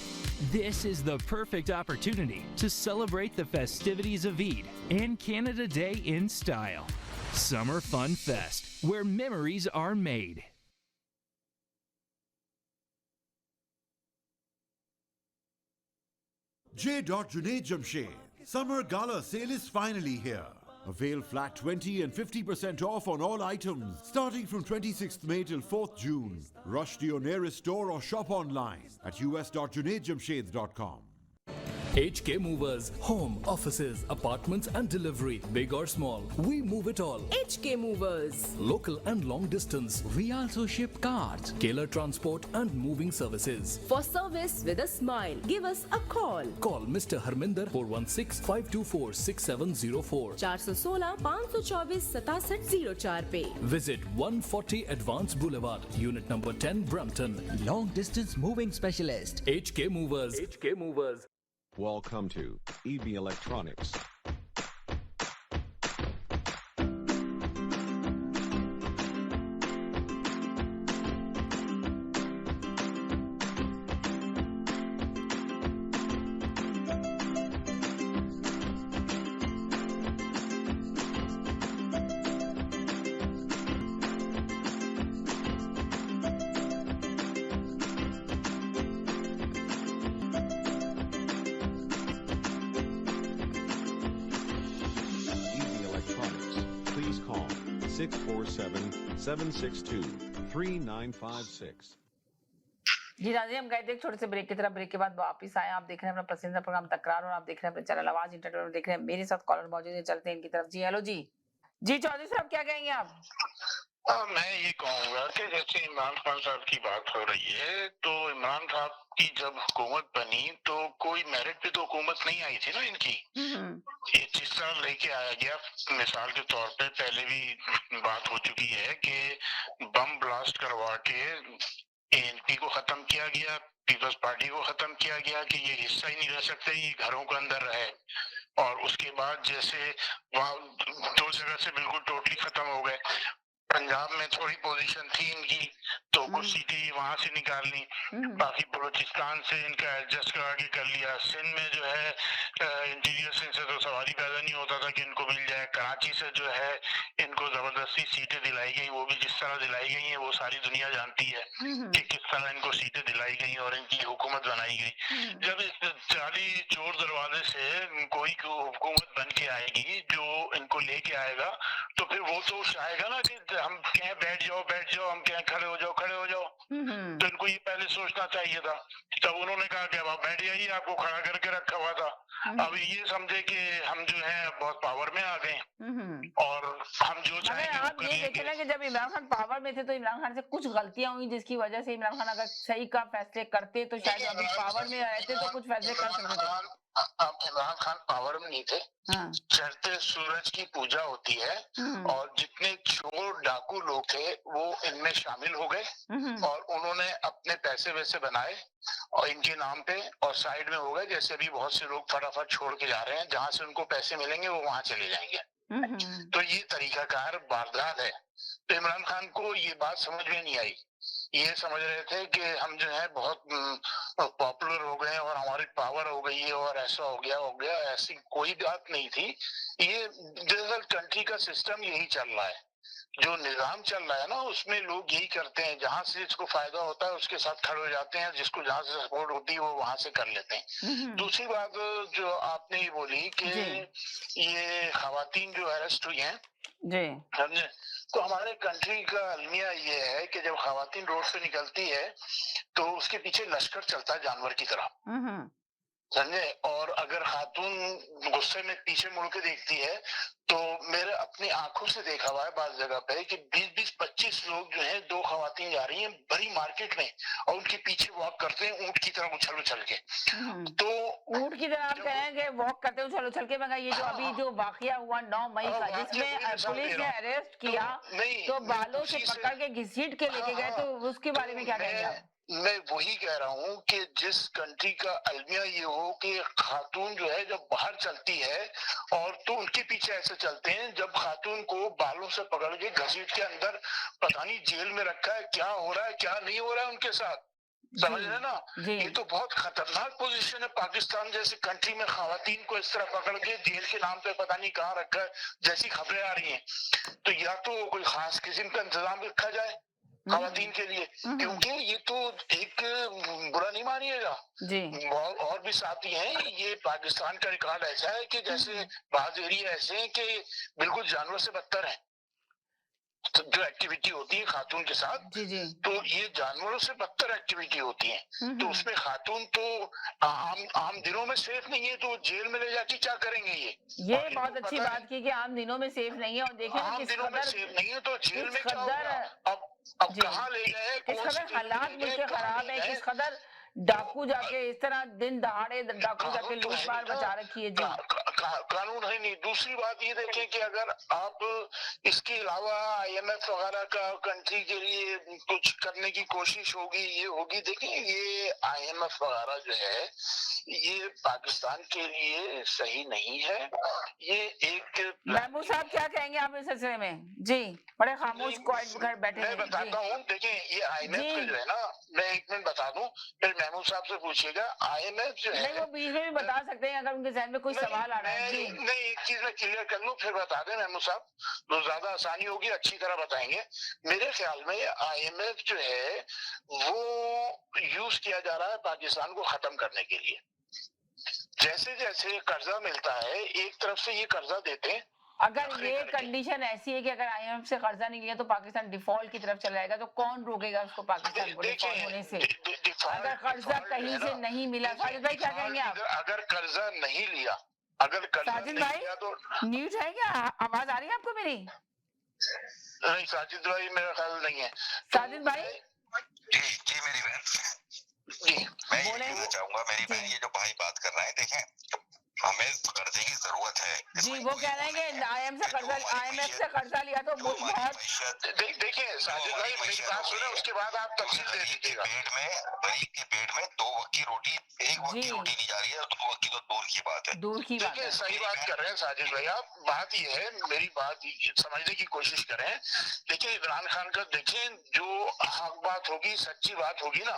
This is the perfect opportunity to celebrate the festivities of Eid and Canada Day in style. Summer Fun Fest, where memories are made. J. Junaid Jamshed. Summer Gala sale is finally here. Avail flat 20 and 50% off on all items starting from 26th May till 4th June. Rush to your nearest store or shop online at us.junaidjamshed.com. HK Movers. Home, offices, apartments and delivery. Big or small, we move it all. HK Movers. Local and long distance. We also ship cars. Trailer transport and moving services. For service with a smile, give us a call. Call Mr. Harminder 416-524-6704. 416-524-6704 पे. Visit 140 Advance Boulevard, Unit number 10, Brampton. Long distance moving specialist. HK Movers. HK Movers. Welcome to EB Electronics. Please call 647-762-3956. जी नाज़रीन, हम गए थे एक छोटे से ब्रेक की तरफ। ब्रेक के बाद वापस आए। आप देख रहे हैं अपना पसंदीदा प्रोग्राम तकरार और आप देख रहे हैं अपने चैनल आवाज इंटरटेनमेंट देख रहे हैं। मेरे साथ कॉलर मौजूद है, चलते हैं इनकी तरफ। जी हेलो जी चौधरी साहब, क्या कहेंगे आप? मैं ये कहूंगा कि जैसे इमरान खान साहब की बात हो रही है, तो इमरान साहब की जब हुकूमत बनी तो कोई मेरिट पे तो हुकूमत नहीं आई थी ना इनकी। ये जिस तरह लेके आया गया, मिसाल के तौर पे पहले भी बात हो चुकी है कि बम ब्लास्ट करवा के एएनपी को खत्म किया गया, पीपल्स पार्टी को खत्म किया गया कि ये हिस्सा ही नहीं रह सकते, ये घरों के अंदर रहे। और उसके बाद जैसे वहाँ 2 जगह से बिल्कुल टोटली खत्म हो गए। पंजाब में थोड़ी पोजीशन थी इनकी, तो कुछ सीटें वहां से निकाल ली, बाकी बलूचिस्तान से इनका एडजस्ट करा के कर लिया। सिंध में जो है इंटीरियर सिंध से तो सवाल ही पैदा नहीं होता था कि इनको मिल जाए। कराची से जो है इनको जबरदस्ती सीटें दिलाई गई, वो भी जिस तरह दिलाई गई है वो सारी दुनिया जानती है कि किस तरह इनको सीटें दिलाई गई और इनकी हुकूमत बनाई गई। जब इस जाली चोर दरवाजे से कोई हुकूमत बन के आएगी जो इनको लेके आएगा, तो फिर वो तो चाहेगा ना कि हम कहें बैठ जाओ, हम कहें खड़े हो जाओ। तो इनको ये पहले सोचना चाहिए था। तब उन्होंने कहा कि अब बैठ जाइए, आपको खड़ा करके रखा हुआ था। अब ये समझे कि हम जो है बहुत पावर में आ गए और हम जो चाहेंगे आप ये देखें ना कि जब इमरान खान पावर में थे तो इमरान खान से कुछ गलतियां हुई जिसकी वजह से इमरान खान अगर सही का फैसले करते तो शायद अभी पावर में रहते तो कुछ फैसले कर सकते थे। अब इमरान खान पावर में नहीं थे। चढ़ते सूरज की पूजा होती है और जितने चोर डाकू लोग थे वो इनमें शामिल हो गए और उन्होंने अपने पैसे वैसे बनाए और इनके नाम पे और साइड में हो गए। जैसे अभी बहुत से लोग फटाफट छोड़ के जा रहे हैं, जहां से उनको पैसे मिलेंगे वो वहां चले जाएंगे। तो ये तरीकाकार वारदात है। तो इमरान खान को ये बात समझ में नहीं आई। ये समझ रहे थे कि हम जो है बहुत पॉपुलर हो गए और हमारी पावर हो गई है और ऐसा हो गया। ऐसी कोई बात नहीं थी। ये दरअसल कंट्री का सिस्टम यही चल रहा है। जो निजाम चल रहा है ना, उसमें लोग यही करते हैं, जहां से इसको फायदा होता है उसके साथ खड़े हो जाते हैं, जिसको जहां से सपोर्ट होती है वो वहां से कर लेते हैं। दूसरी बात जो आपने ये बोली कि ये खवातीन जो अरेस्ट हुई हैं, समझे, तो हमारे कंट्री का अलमिया ये है कि जब खवातीन रोड से निकलती है तो उसके पीछे लश्कर चलता है जानवर की तरह। समझे। और अगर खातून गुस्से में पीछे मुड़ के देखती है तो मेरे अपनी आंखों से देखा हुआ है बात जगह पे कि 20-25 लोग जो हैं, 2 खवातीन जा रही हैं बड़ी मार्केट में और उनके पीछे वॉक करते हैं ऊंट की तरह उछल उछल के। तो ऊंट की तरह आप कह रहे हैं कि वॉक करते हो उछल के, मगर ये जो अभी जो वाकया हुआ 9 मई का, जिसमें पुलिस ने अरेस्ट किया तो बालों से पकड़ के घसीट के लेके गए, तो उसके बारे में क्या कहेंगे आप? मैं वही कह रहा हूँ कि जिस कंट्री का अलमिया ये हो कि खातून जो है जब बाहर चलती है और तो उनके पीछे ऐसे चलते हैं, जब खातून को बालों से पकड़ के घसीट के अंदर पता नहीं जेल में रखा है, क्या हो रहा है क्या नहीं हो रहा है उनके साथ, समझ रहे ना। ये तो बहुत खतरनाक पोजीशन है। पाकिस्तान जैसी कंट्री में खवातीन को इस तरह पकड़ के जेल के नाम पे पता नहीं कहाँ रखा है, जैसी खबरें आ रही हैं। तो या तो कोई खास किस्म का इंतजाम रखा जाए खवातीन के लिए, क्योंकि ये तो एक बुरा नहीं मानिएगा जी। और भी साथी हैं। ये पाकिस्तान का रिकॉर्ड ऐसा है कि जैसे बाज एरिया ऐसे हैं कि बिल्कुल जानवर से बदतर है तो जो एक्टिविटी होती है खातून के साथ। जी। तो ये जानवरों से बदतर एक्टिविटी होती है। तो उसमें खातून तो आम दिनों में सेफ नहीं है, तो जेल में ले जाके क्या करेंगे ये बहुत अच्छी बात की कि आम दिनों में सेफ नहीं है। और देखिए आम दिनों में सेफ नहीं है तो जेल में क्या होगा। अब कहाँ ले गए, किस कदर हालात मुल्क के खराब है, किस कदर डाकू जाके इस तरह दिन दहाड़े डाकू जाके लूटमार मचा रखी है। जी कानून है नहीं। दूसरी बात ये देखें कि अगर आप इसके अलावा IMF वगैरह का कंट्री के लिए कुछ करने की कोशिश होगी, ये होगी। देखें ये IMF वगैरह जो है ये पाकिस्तान के लिए सही नहीं है। ये एक महमूद साहब क्या कहेंगे आप इस सिलसिले में? जी बड़े खामोश क्वाइट बैठे मैं बताता हूँ। देखें ये IMF का जो है ना, मैं 1 मिनट बता दूं फिर महमूद साहब से पूछिएगा। IMF जो है नहीं, वो बीच में भी बता सकते हैं अगर उनके जहन में कोई सवाल आ रहा है। जी नहीं, एक चीज मैं क्लियर कर लूं फिर बता दें महमूद साहब, तो ज्यादा आसानी होगी, अच्छी तरह बताएंगे। मेरे ख्याल में IMF जो है वो यूज किया जा रहा है पाकिस्तान को खत्म करने के लिए। जैसे जैसे कर्जा मिलता है एक तरफ से ये कर्जा देते हैं। अगर ये कंडीशन ऐसी है कि अगर IMF से कर्जा नहीं लिया तो पाकिस्तान डिफॉल्ट की तरफ चला जाएगा, तो कौन रोकेगा उसको पाकिस्तान को डिफॉल्ट होने से? अगर कर्जा कहीं से नहीं मिला, साजिद भाई क्या कहेंगे आप? अगर कर्जा नहीं लिया, अगर कर्जा साजिद भाई तो न्यूज है क्या? आवाज आ रही है आपको मेरी? नहीं साजिद भाई मेरा ख्याल नहीं है। साजिद भाई जी मेरी बहन मैं ये कहना चाहूंगा, मेरी बहन ये जो भाई बात कर रहे हैं, देखें हमें कर्जे की जरूरत है। जी वो कह रहे हैं कि IMF से कर्जा लिया तो बहुत। देखिए साजिद भाई मेरी बात सुने, उसके बाद आप तफसील दे दीजिएगा। गरीब के पेट में 2 वक्त की रोटी, 1 वक्त की रोटी दी जा रही है, 2 वक्त की तो दूर की बात है। दूर की बात है। सही बात कर रहे हैं साजिद भाई आप। बात ये है, मेरी बात समझने की कोशिश करें। देखिए इमरान खान का देखें, जो हक बात होगी, सच्ची बात होगी ना,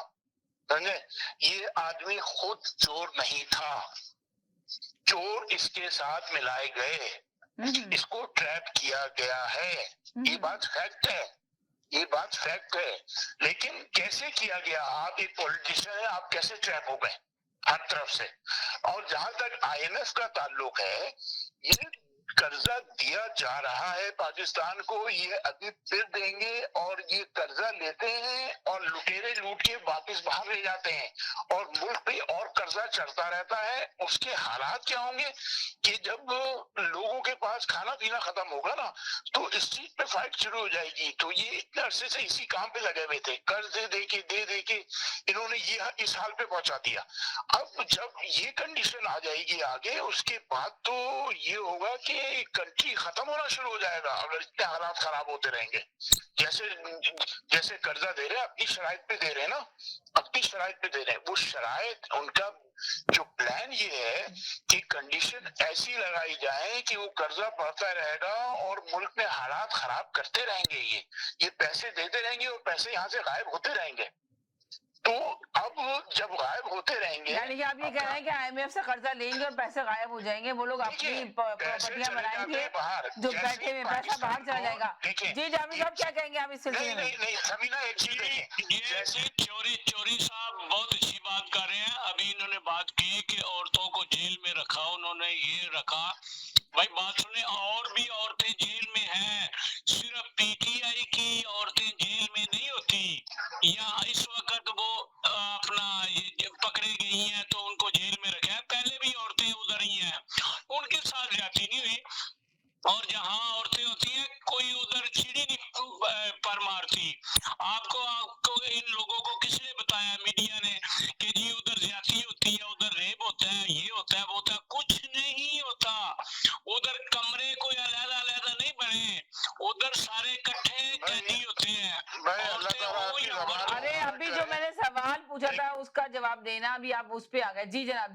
समझे। ये आदमी खुद चोर नहीं था, चोर इसके साथ मिलाए गए, इसको ट्रैप किया गया है। ये बात फैक्ट है, ये बात फैक्ट है। लेकिन कैसे किया गया? आप एक पॉलिटिशियन है, आप कैसे ट्रैप हो गए हर तरफ से? और जहां तक IMF का ताल्लुक है, ये कर्जा दिया जा रहा है पाकिस्तान को, ये अभी फिर देंगे। और ये कर्जा लेते हैं और लुटेरे लूट के वापस बाहर ले जाते हैं और मुल्क पे और कर्जा चढ़ता रहता है। उसके हालात क्या होंगे कि जब लोगों के पास खाना पीना खत्म होगा ना, तो इस चीज पे फाइट शुरू हो जाएगी। तो ये इतने अरसे से इसी काम पे लगे हुए थे, कर्ज दे के इन्होंने ये इस हाल पे पहुंचा दिया। अब जब ये कंडीशन आ जाएगी आगे, उसके बाद तो ये होगा कि कंट्री खत्म होना शुरू हो जाएगा अगर इतने हालात खराब होते रहेंगे। जैसे कर्जा दे रहे हैं अपनी शराइत पे दे रहे हैं ना, अपनी शराइत पे दे रहे हैं। वो शराइत, उनका जो प्लान ये है कि कंडीशन ऐसी लगाई जाए कि वो कर्जा बढ़ता रहेगा और मुल्क में हालात खराब करते रहेंगे। ये पैसे देते रहेंगे और पैसे यहाँ से गायब होते रहेंगे। तो अब जब गायब होते रहेंगे, यानी कि आप ये कह रहे हैं कि IMF से कर्जा लेंगे और पैसे गायब हो जाएंगे, वो लोग अपनी प्रॉपर्टियां बनाएंगे, जो बैठे हुए पैसा बाहर चला जाएगा। जी जावेद साहब क्या कहेंगे आप इस सिलसिले में? नहीं समीना एक चीज जैसे चोरी साहब बहुत अच्छी बात कर रहे हैं। अभी इन्होंने बात की कि औरतों को जेल में रखा, उन्होंने ये रखा। भाई बात सुने, और भी औरतें जेल में हैं, सिर्फ PTI की औरतें जेल में नहीं होती। यहाँ इस वक्त वो अपना पकड़े गई हैं तो उनको जेल में रखा है। और जहाँ औरतें होती हैं कोई उधर सीढ़ी नहीं पर मारती। आपको इन लोगों को किसने बताया मीडिया ने कि जी उधर ज्यादती होती है, उधर रेप होता है, ये होता है, वो होता है? कुछ नहीं होता। उधर कमरे कोई अलग-अलग नहीं बने, उधर सारे इकट्ठे कैदी होते हैं। औरतें हो या मर्द। अरे अभी जो मैंने सवाल पूछा था उसका जवाब देना, अभी आप उस पे आ गए। जी जनाब,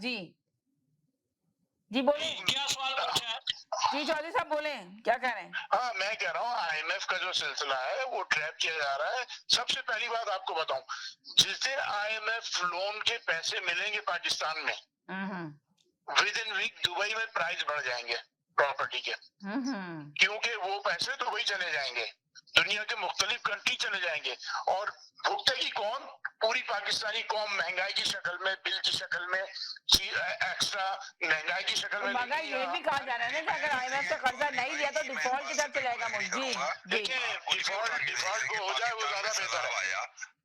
जी बोले। क्या सवाल पूछा है? जी चौधरी साहब बोले, क्या कह रहे हैं? हाँ, मैं कह रहा हूँ IMF का जो सिलसिला है वो ट्रैप किया जा रहा है। सबसे पहली बात आपको बताऊं, जिस दिन IMF लोन के पैसे मिलेंगे पाकिस्तान में, विद इन वीक दुबई में प्राइस बढ़ जाएंगे प्रॉपर्टी के, क्योंकि वो पैसे दुबई चले जाएंगे, दुनिया के मुख्तलिफ कंट्री चले जाएंगे, और भुगतेगी कौन? पूरी पाकिस्तानी कौम, महंगाई की शक्ल में, बिल की शक्ल में, एक्स्ट्रा महंगाई की शक्ल में। मगर ये भी कहा जा रहा है ना कि अगर IMF से कर्जा नहीं दिया तो डिफॉल्ट की तरफ चलेगा मुल्क। जी देखिए, डिफॉल्ट हो जाए वो ज्यादा बेहतर है।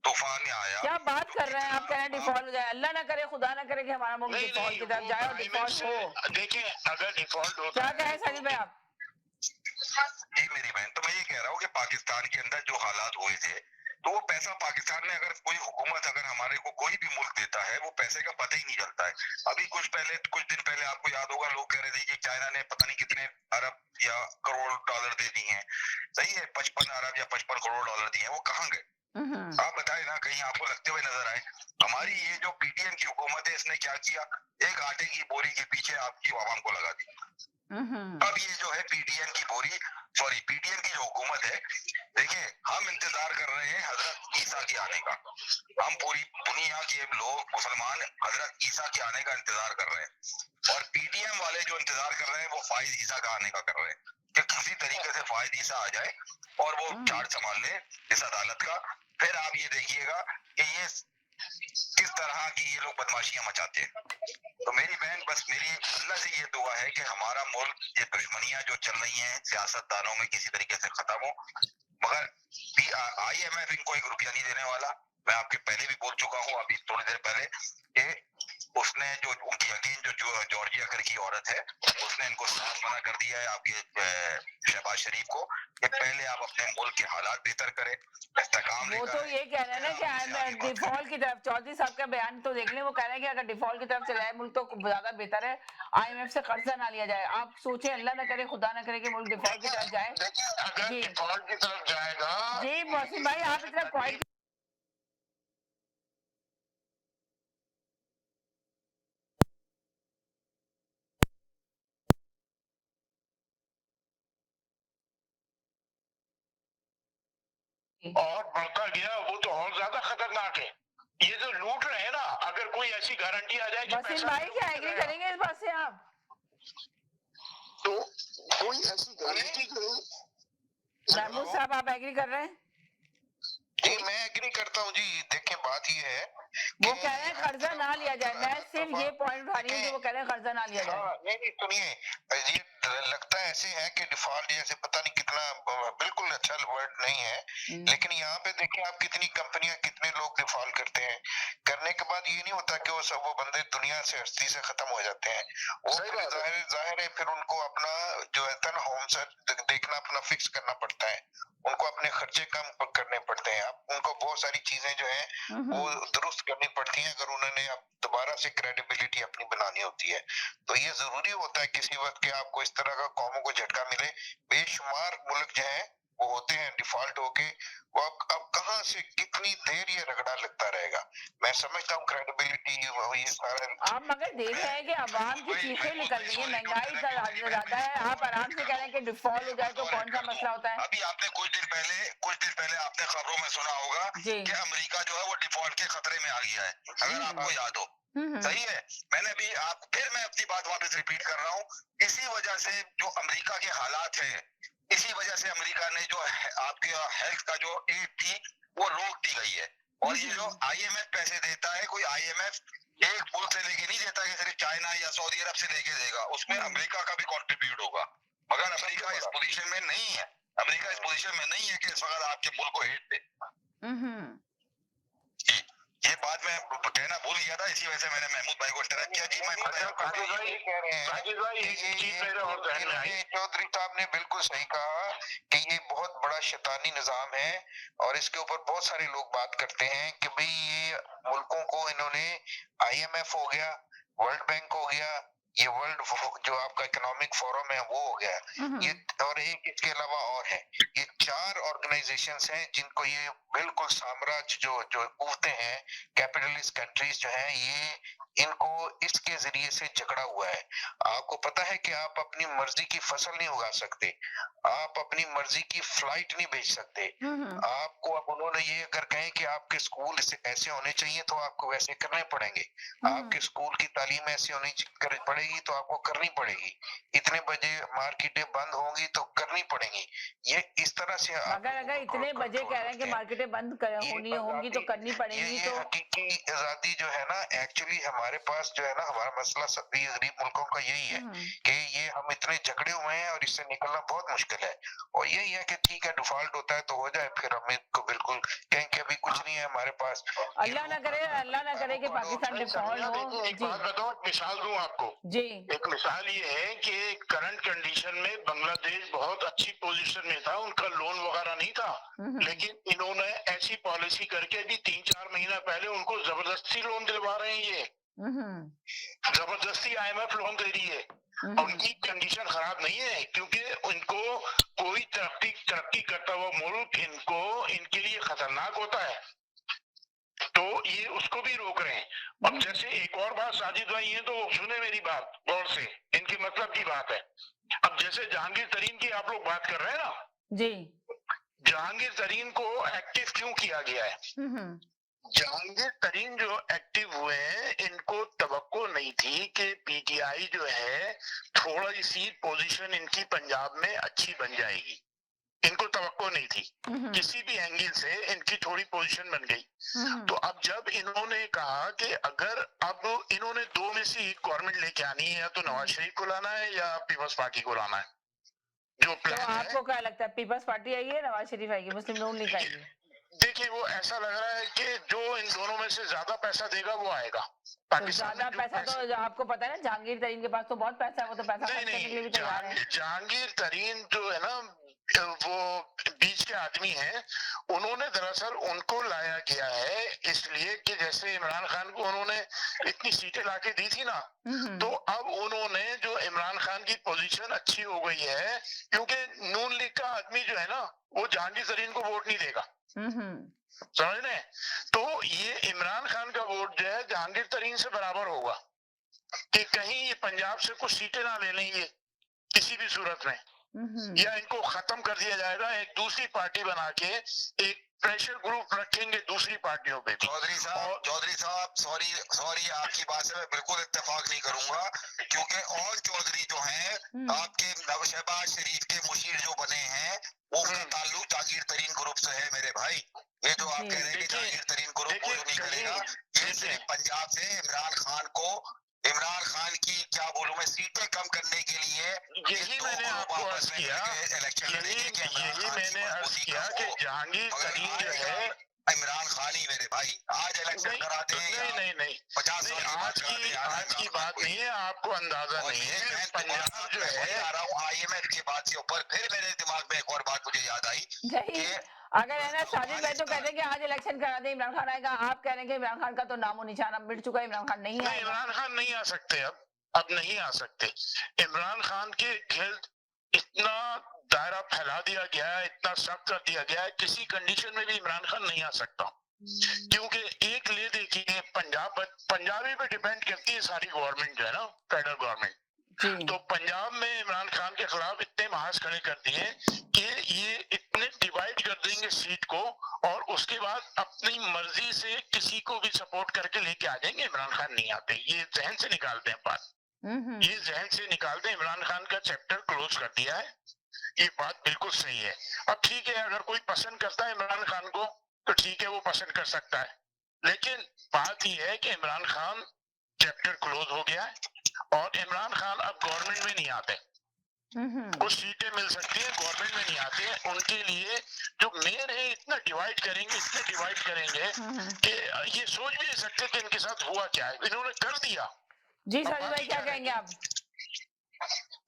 तूफान आया। क्या बात कर रहे हैं आप? कह रहे हैं डिफॉल्ट हो जाए। अल्लाह ना करे, खुदा ना करे कि हमारा मुल्क डिफॉल्ट की तरफ जाए और डिफॉल्ट हो। देखिए, अगर डिफॉल्ट होता क्या कहे साजिद भाई आप? जी मेरी बहन, तो मैं ये कह रहा हूँ कि पाकिस्तान के अंदर जो हालात हुए थे, तो वो पैसा पाकिस्तान में अगर कोई हुकूमत अगर हमारे को कोई भी मुल्क देता है, वो पैसे का पता ही नहीं चलता है। अभी कुछ दिन पहले आपको याद होगा, लोग कह रहे थे कि चाइना ने पता नहीं कितने अरब या करोड़ डॉलर दे दिए हैं। सही है, 55 अरब या 55 करोड़ डॉलर दिए हैं, वो कहाँ गए? आप बताए ना, कहीं आपको लगते हुए नजर आए? हमारी ये जो PDM की हुकूमत है, इसने क्या किया? एक आटे की बोरी के पीछे आपकी आवाम को लगा दी। अब ये जो है PDM की जो हुकूमत है, देखिए हम इंतजार कर रहे हैं हजरत ईसा के आने का। हम पूरी दुनिया के लोग मुसलमान हजरत ईसा के आने का इंतजार कर रहे हैं, और PDM वाले जो इंतजार कर रहे हैं वो फाइज ईसा का आने का कर रहे हैं कि किसी तरीके से फाइज ईसा आ जाए और वो चार्ज संभाल ले इस अदालत का। फिर आप ये देखिएगा कि ये किस तरह की ये लोग बदमाशियां मचाते हैं। तो मेरी बहन, बस मेरी अल्लाह से ये दुआ है कि हमारा मुल्क, ये दुश्मनियां जो चल रही हैं सियासतदानों में, किसी तरीके से खत्म हो। मगर IMF इनको 1 रुपया नहीं देने वाला। मैं आपके पहले भी बोल चुका हूँ, अभी थोड़ी देर पहले, कि उसने जो उनकी अगेन जो जॉर्जिया कर की औरत है, उसने इनको साफ मना कर दिया है आपके शहबाज शरीफ को कि पहले आप अपने मुल्क के हालात बेहतर करें, इस्तेकाम वो तो ये कह रहे हैं ना कि डिफॉल्ट की तरफ। चौधरी साहब का बयान तो देख लें, वो कह रहे हैं कि अगर डिफॉल्ट की तरफ चला जाए मुल्क तो ज्यादा बेहतर है, IMF से कर्जा ना लिया जाए। आप सोचें, अल्लाह ना करे, खुदा ना करे कि मुल्क डिफॉल्ट की तरफ जाए। अगर डिफॉल्ट की तरफ जाएगा। जी मोहसिन भाई, आप इतना क्वाइट। और बढ़ता गया, वो तो और ज्यादा खतरनाक है। ये जो लूट रहे हैं ना, अगर कोई ऐसी गारंटी आ जाए कि मोहसिन भाई, क्या एग्री करेंगे इस बात से आप? तो कोई ऐसी गारंटी महमूद साहब, आप एग्री कर रहे हैं? जी मैं एग्री करता हूँ जी। देखिए बात ये है, वो कह रहे हैं कर्जा ना लिया जाए। मैं सिर्फ ये पॉइंट उठा रही हूँ कि वो कह रहे हैं कर्जा ना लिया जाए। नहीं सुनिए, ये लगता ऐसे है कि डिफॉल्ट जैसे पता नहीं कितना, बिल्कुल अच्छा वर्ड नहीं है, लेकिन यहाँ पे देखिए आप, कितनी कंपनियां, कितने लोग डिफॉल्ट करते हैं। करने के बाद ये नहीं होता कि वो बंदे दुनिया से, हस्ती से खत्म हो जाते हैं। वो जाहिर है फिर उनको अपना जो है ना होम से देखना, अपना फिक्स करना पड़ता है, उनको अपने खर्चे कम करने पड़ते हैं। अब उनको बहुत सारी चीजें जो है वो दुरुस्त करनी पड़ती हैं, अगर उन्होंने अब दोबारा से क्रेडिबिलिटी अपनी बनानी होती है। तो ये जरूरी होता है किसी वक्त कि आपको इस तरह का कौमों को झटका मिले। बेशुमार मुल्क जो है वो होते हैं डिफॉल्ट होके, वो अब कहाँ से कितनी देर ये रगड़ा लगता रहेगा। मैं समझता हूँ क्रेडिबिलिटी ये सारा। आप मगर देख रहे हैं कि अवाम की चीखें निकल रही है, महंगाई ज्यादा है, आप आराम से कह रहे हैं कि डिफॉल्ट हो जाए तो कौन सा मसला होता है? अभी आपने कुछ दिन पहले आपने खबरों में सुना होगा कि अमेरिका जो है वो डिफॉल्ट के खतरे में आ गया है, अगर आपको याद हो। सही है, मैं अपनी बात वापस रिपीट कर रहा हूँ। इसी वजह से जो अमेरिका के हालात हैं, इसी वजह से अमेरिका ने जो आपके हेल्थ का जो एड थी वो रोक दी गई है। और ये जो IMF पैसे देता है, कोई IMF एक मुल्क से लेके नहीं देता कि सिर्फ चाइना या सऊदी अरब से लेके देगा, उसमें अमेरिका का भी कॉन्ट्रीब्यूट होगा। मगर अमेरिका इस पोजीशन में नहीं है, कि इस वक्त आपके मुल्क को एड दे। जी ये बात मैं कहना भूल गया था, इसी वजह से मैंने महमूद भाई को इंटरप्ट किया। जी मैं चौधरी साहब ने बिल्कुल सही कहा कि ये बहुत बड़ा शैतानी निजाम है और इसके ऊपर बहुत सारे लोग बात करते हैं कि भाई ये मुल्कों को इन्होंने IMF हो गया, वर्ल्ड बैंक हो गया, ये वर्ल्ड जो आपका इकोनॉमिक फोरम है वो हो गया, ये और एक इसके अलावा और है, ये 4 ऑर्गेनाइजेशंस हैं जिनको ये बिल्कुल साम्राज्य जो कहते हैं, कैपिटलिस्ट कंट्रीज जो हैं, ये इनको इसके जरिए से जकड़ा हुआ है। आपको पता है कि आप अपनी मर्जी की फसल नहीं उगा सकते, आप अपनी मर्जी की फ्लाइट नहीं भेज सकते। आपको अब उन्होंने ये अगर कहें कि आपके स्कूल ऐसे होने चाहिए तो आपको वैसे करने पड़ेंगे, आपके स्कूल की तालीम ऐसी होनी पड़ेगी तो आपको करनी पड़ेगी, इतने बजे मार्केटें बंद होंगी तो करनी पड़ेगी। ये इस तरह से अगर इतने बजे कह रहे हैं कि मार्केटें बंद होनी होंगी तो करनी पड़ेगी, ये तो हकीकी आजादी जो है ना, एक्चुअली हमारे पास जो है ना, हमारा मसला सभी गरीब मुल्कों का यही है कि ये हम इतने जकड़े हुए हैं और इससे निकलना बहुत मुश्किल है। और यही है कि ठीक है डिफॉल्ट होता है तो हो जाए, फिर हम इसको बिल्कुल कहें कि अभी कुछ नहीं है हमारे पास। अल्लाह ना करे कि पाकिस्तान डिफॉल्ट हो। एक बात बताओ, एक मिसाल दूं आपको जी। एक मिसाल ये है कि करंट कंडीशन में बांग्लादेश बहुत अच्छी पोजीशन में था, उनका लोन वगैरह नहीं था, लेकिन इन्होंने ऐसी पॉलिसी करके भी 3-4 महीना पहले उनको जबरदस्ती लोन दिलवा रहे हैं, ये जबरदस्ती IMF लोन दे रही है। उनकी कंडीशन खराब नहीं है क्योंकि उनको कोई तरक्की करता हुआ मुल्क इनके लिए खतरनाक होता है, तो ये उसको भी रोक रहे हैं। अब जैसे एक और बात साजिद भाई है तो सुने मेरी बात गौर से, इनकी मतलब की बात है। अब जैसे जहांगीर तरीन की आप लोग बात कर रहे हैं ना जी, जहांगीर तरीन को एक्टिव क्यों किया गया है? जहांगीर तरीन जो एक्टिव हुए हैं, इनको तवक्को नहीं थी कि PTI जो है थोड़ा सी पोजीशन इनकी पंजाब में अच्छी बन जाएगी, इनको तवक्को नहीं थी, किसी भी एंगल से इनकी थोड़ी पोजीशन बन गई। तो अब जब इन्होंने कहा कि अगर अब इन्होंने 2 में से एक गवर्नमेंट लेके आनी है, या तो नवाज शरीफ को लाना है या पीपल्स पार्टी को लाना है, जो तो आपको क्या लगता है पीपल्स पार्टी आएगी या नवाज शरीफ आएगी, मुस्लिम नून लीग आएगी? देखिए वो ऐसा लग रहा है कि जो इन दोनों में से ज्यादा पैसा देगा वो आएगा। तो ज्यादा पैसा तो आपको पता है ना, जहांगीर तरीन के पास तो बहुत पैसा है, वो तो पैसा खर्च करने के लिए भी तैयार है। जहांगीर तरीन जो है ना, वो बीच के आदमी हैं, उन्होंने दरअसल उनको लाया गया है इसलिए कि जैसे इमरान खान को उन्होंने इतनी सीटें लाके दी थी ना, तो अब उन्होंने जो इमरान खान की पोजीशन अच्छी हो गई है, क्योंकि नून लीग का आदमी जो है ना वो जहांगीर तरीन को वोट नहीं देगा, समझ रहे? तो ये इमरान खान का वोट जो है जहांगीर तरीन से बराबर होगा कि कहीं ये पंजाब से कुछ सीटें ना ले लेंगे किसी भी सूरत में, या इनको खत्म कर दिया जाएगा, एक दूसरी पार्टी बना के एक प्रेशर ग्रुप रखेंगे दूसरी पार्टियों पे। चौधरी साहब सॉरी आपकी बात से मैं बिल्कुल इत्तेफाक नहीं करूंगा, क्योंकि और चौधरी जो हैं आपके शहबाज शरीफ के मुशीर जो बने हैं, वो उनका ताल्लुक जहांगीर तरीन ग्रुप से है मेरे भाई। ये जो आप कह रहे हैं कि जहांगीर तरीन ग्रुप को नहीं करेगा, ये सिर्फ पंजाब से इमरान खान की क्या बोलूं मैं, सीटें कम करने के लिए यही मैंने आपको अर्ज किया, यही मैंने अर्ज किया कि जहांगीर तरीन जो है इमरान खान ही मेरे भाई आज इलेक्शन कराते हैं। नहीं 50 आज की बात नहीं है, आपको अंदाजा नहीं है। पंजाब जो है आ रहा हूँ IMF की बात के ऊपर, फिर मेरे दिमाग में एक और बात मुझे याद आई कि अगर है ना साजिद भाई तो कहते हैं कि आज इलेक्शन करा दे, इमरान खान आएगा, आप कह रहे हैं कि इमरान खान का तो नामो निशान अब मिट चुका है, इमरान खान नहीं आएगा। इमरान खान नहीं आ सकते, अब नहीं आ सकते। इमरान खान के गिर्द इतना दायरा फैला दिया गया है, इतना सख्त कर दिया गया है, किसी कंडीशन में भी इमरान खान नहीं आ सकता, क्योंकि एक ले देखिए पंजाबी पे डिपेंड करती है सारी गवर्नमेंट जो है ना, फेडरल गवर्नमेंट। तो पंजाब में इमरान खान के खिलाफ इतने महाज खड़े कर दिए कि ये इतने डिवाइड कर देंगे सीट को, और उसके बाद अपनी मर्जी से किसी को भी सपोर्ट करके लेके आ जाएंगे। इमरान खान नहीं आते, ये जहन से निकालते हैं बात, ये जहन से निकालते हैं। इमरान खान का चैप्टर क्लोज कर दिया है, ये बात बिल्कुल सही है। अब ठीक है, अगर कोई पसंद करता है इमरान खान को तो ठीक है, वो पसंद कर सकता है, लेकिन बात यह है कि इमरान खान चैप्टर क्लोज हो गया है और इमरान खान अब गवर्नमेंट में नहीं आते। कुछ सीटें मिल सकती है, गवर्नमेंट में नहीं आते हैं, उनके लिए जो मेयर है इतना डिवाइड करेंगे कि ये सोच भी नहीं सकते कि इनके साथ हुआ क्या है, इन्होंने कर दिया। जी साजिद भाई क्या कहेंगे आप?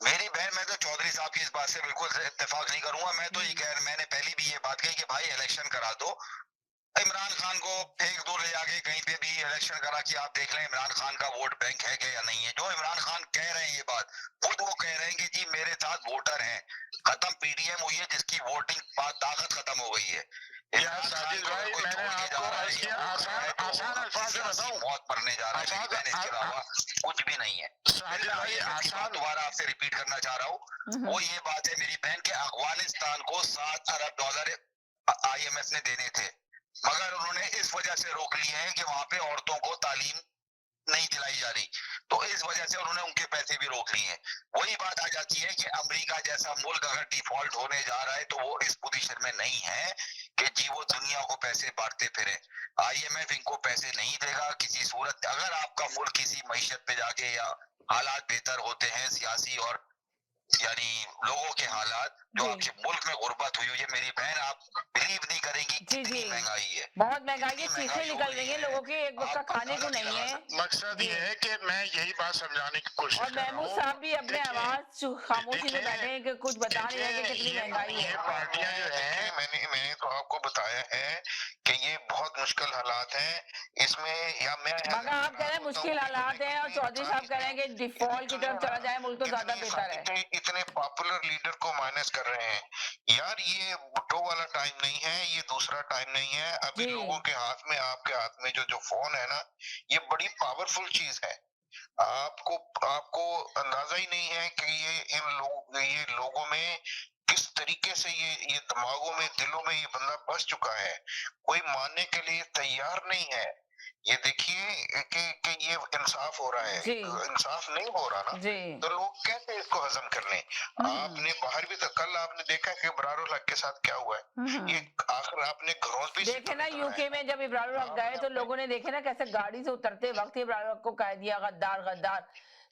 मेरी बहन, मैं तो चौधरी साहब की इस बात से बिल्कुल इत्तेफाक नहीं करूंगा। मैं तो ये मैंने पहले भी ये बात कही कि भाई इलेक्शन करा दो, इमरान खान को फेंक दो ले जाके कहीं पे भी इलेक्शन करा कि आप देख लें इमरान खान का वोट बैंक है क्या या नहीं है। जो इमरान खान कह रहे हैं ये बात, खुद वो कह रहे हैं कि जी मेरे साथ वोटर हैं, खत्म पीडीएम हुई है जिसकी वोटिंग ताकत खत्म हो गई है। साजिद भाई मैंने आपको आसान अल्फाज में बताऊं, मौत मरने जा रहा है, इसके अलावा कुछ भी नहीं है। साजिद भाई आसान दोबारा आपसे रिपीट करना चाह रहा हूँ, वो ये बात है मेरी बहन के अफगानिस्तान को $7 अरब IMF ने देने थे, मगर उन्होंने इस वजह से रोक लिए हैं कि वहां पे औरतों को तालीम नहीं दिलाई जा रही, तो इस वजह से उन्होंने उनके पैसे भी रोक लिए हैं। वही बात आ जाती है कि अमेरिका जैसा मुल्क अगर डिफॉल्ट होने जा रहा है तो वो इस पोजीशन में नहीं है कि जी वो दुनिया को पैसे बांटते फिरे। IMF इनको पैसे नहीं देगा किसी सूरत। अगर आपका मुल्क किसी मईशत पे जाके या हालात बेहतर होते हैं सियासी और यानी लोगों के हालात, जो आपके मुल्क में गुर्बत हुई है, मेरी बहन आप बिलीव नहीं करेंगे कितनी महंगाई है, बहुत महंगाई है, चीखें निकल रही है लोगों के, एक वक्त का खाने को नहीं है। मकसद ये है कि मैं यही बात समझाने की कोशिश और महमूद साहब भी अपने आवाज खामोशी में बैठे हैं कि कुछ बता नहीं रहे कि कितनी महंगाई है। ये पार्टियां जो है, मैंने तो आपको बताया है कि ये बहुत मुश्किल हालात हैं इसमें, या मैं मगर आप कह रहे हैं मुश्किल हालात हैं और चौधरी साहब कह रहे हैं कि डिफॉल्ट की तरफ चला जाए मुल्क तो ज्यादा बेहतर है। इतने पॉपुलर लीडर को माइनस कर रहे हैं यार, ये भुट्टो वाला टाइम नहीं है, ये दूसरा टाइम नहीं है। अभी लोगों के हाथ में, आपके हाथ में जो फोन है ना, ये बड़ी पावरफुल चीज है। आपको अंदाजा ही नहीं है कि ये लोगों में किस तरीके से ये दिमागों में, दिलों में ये बंदा बस चुका है, कोई मानने के लिए तैयार नहीं है। ये देखिए कि ये इंसाफ हो रहा है, इंसाफ नहीं हो रहा ना, तो लोग कैसे इसको हजम कर लें। आपने बाहर भी तो कल आपने देखा कि इब्रारुल हक के साथ क्या हुआ है, ये आखिर आपने घरों भी देखे ना यूके में जब इब्रारुल हक गए तो लोगों ने देखे ना कैसे गाड़ी से उतरते वक्त इब्रारुल हक को कह दिया गद्दार गद्दार।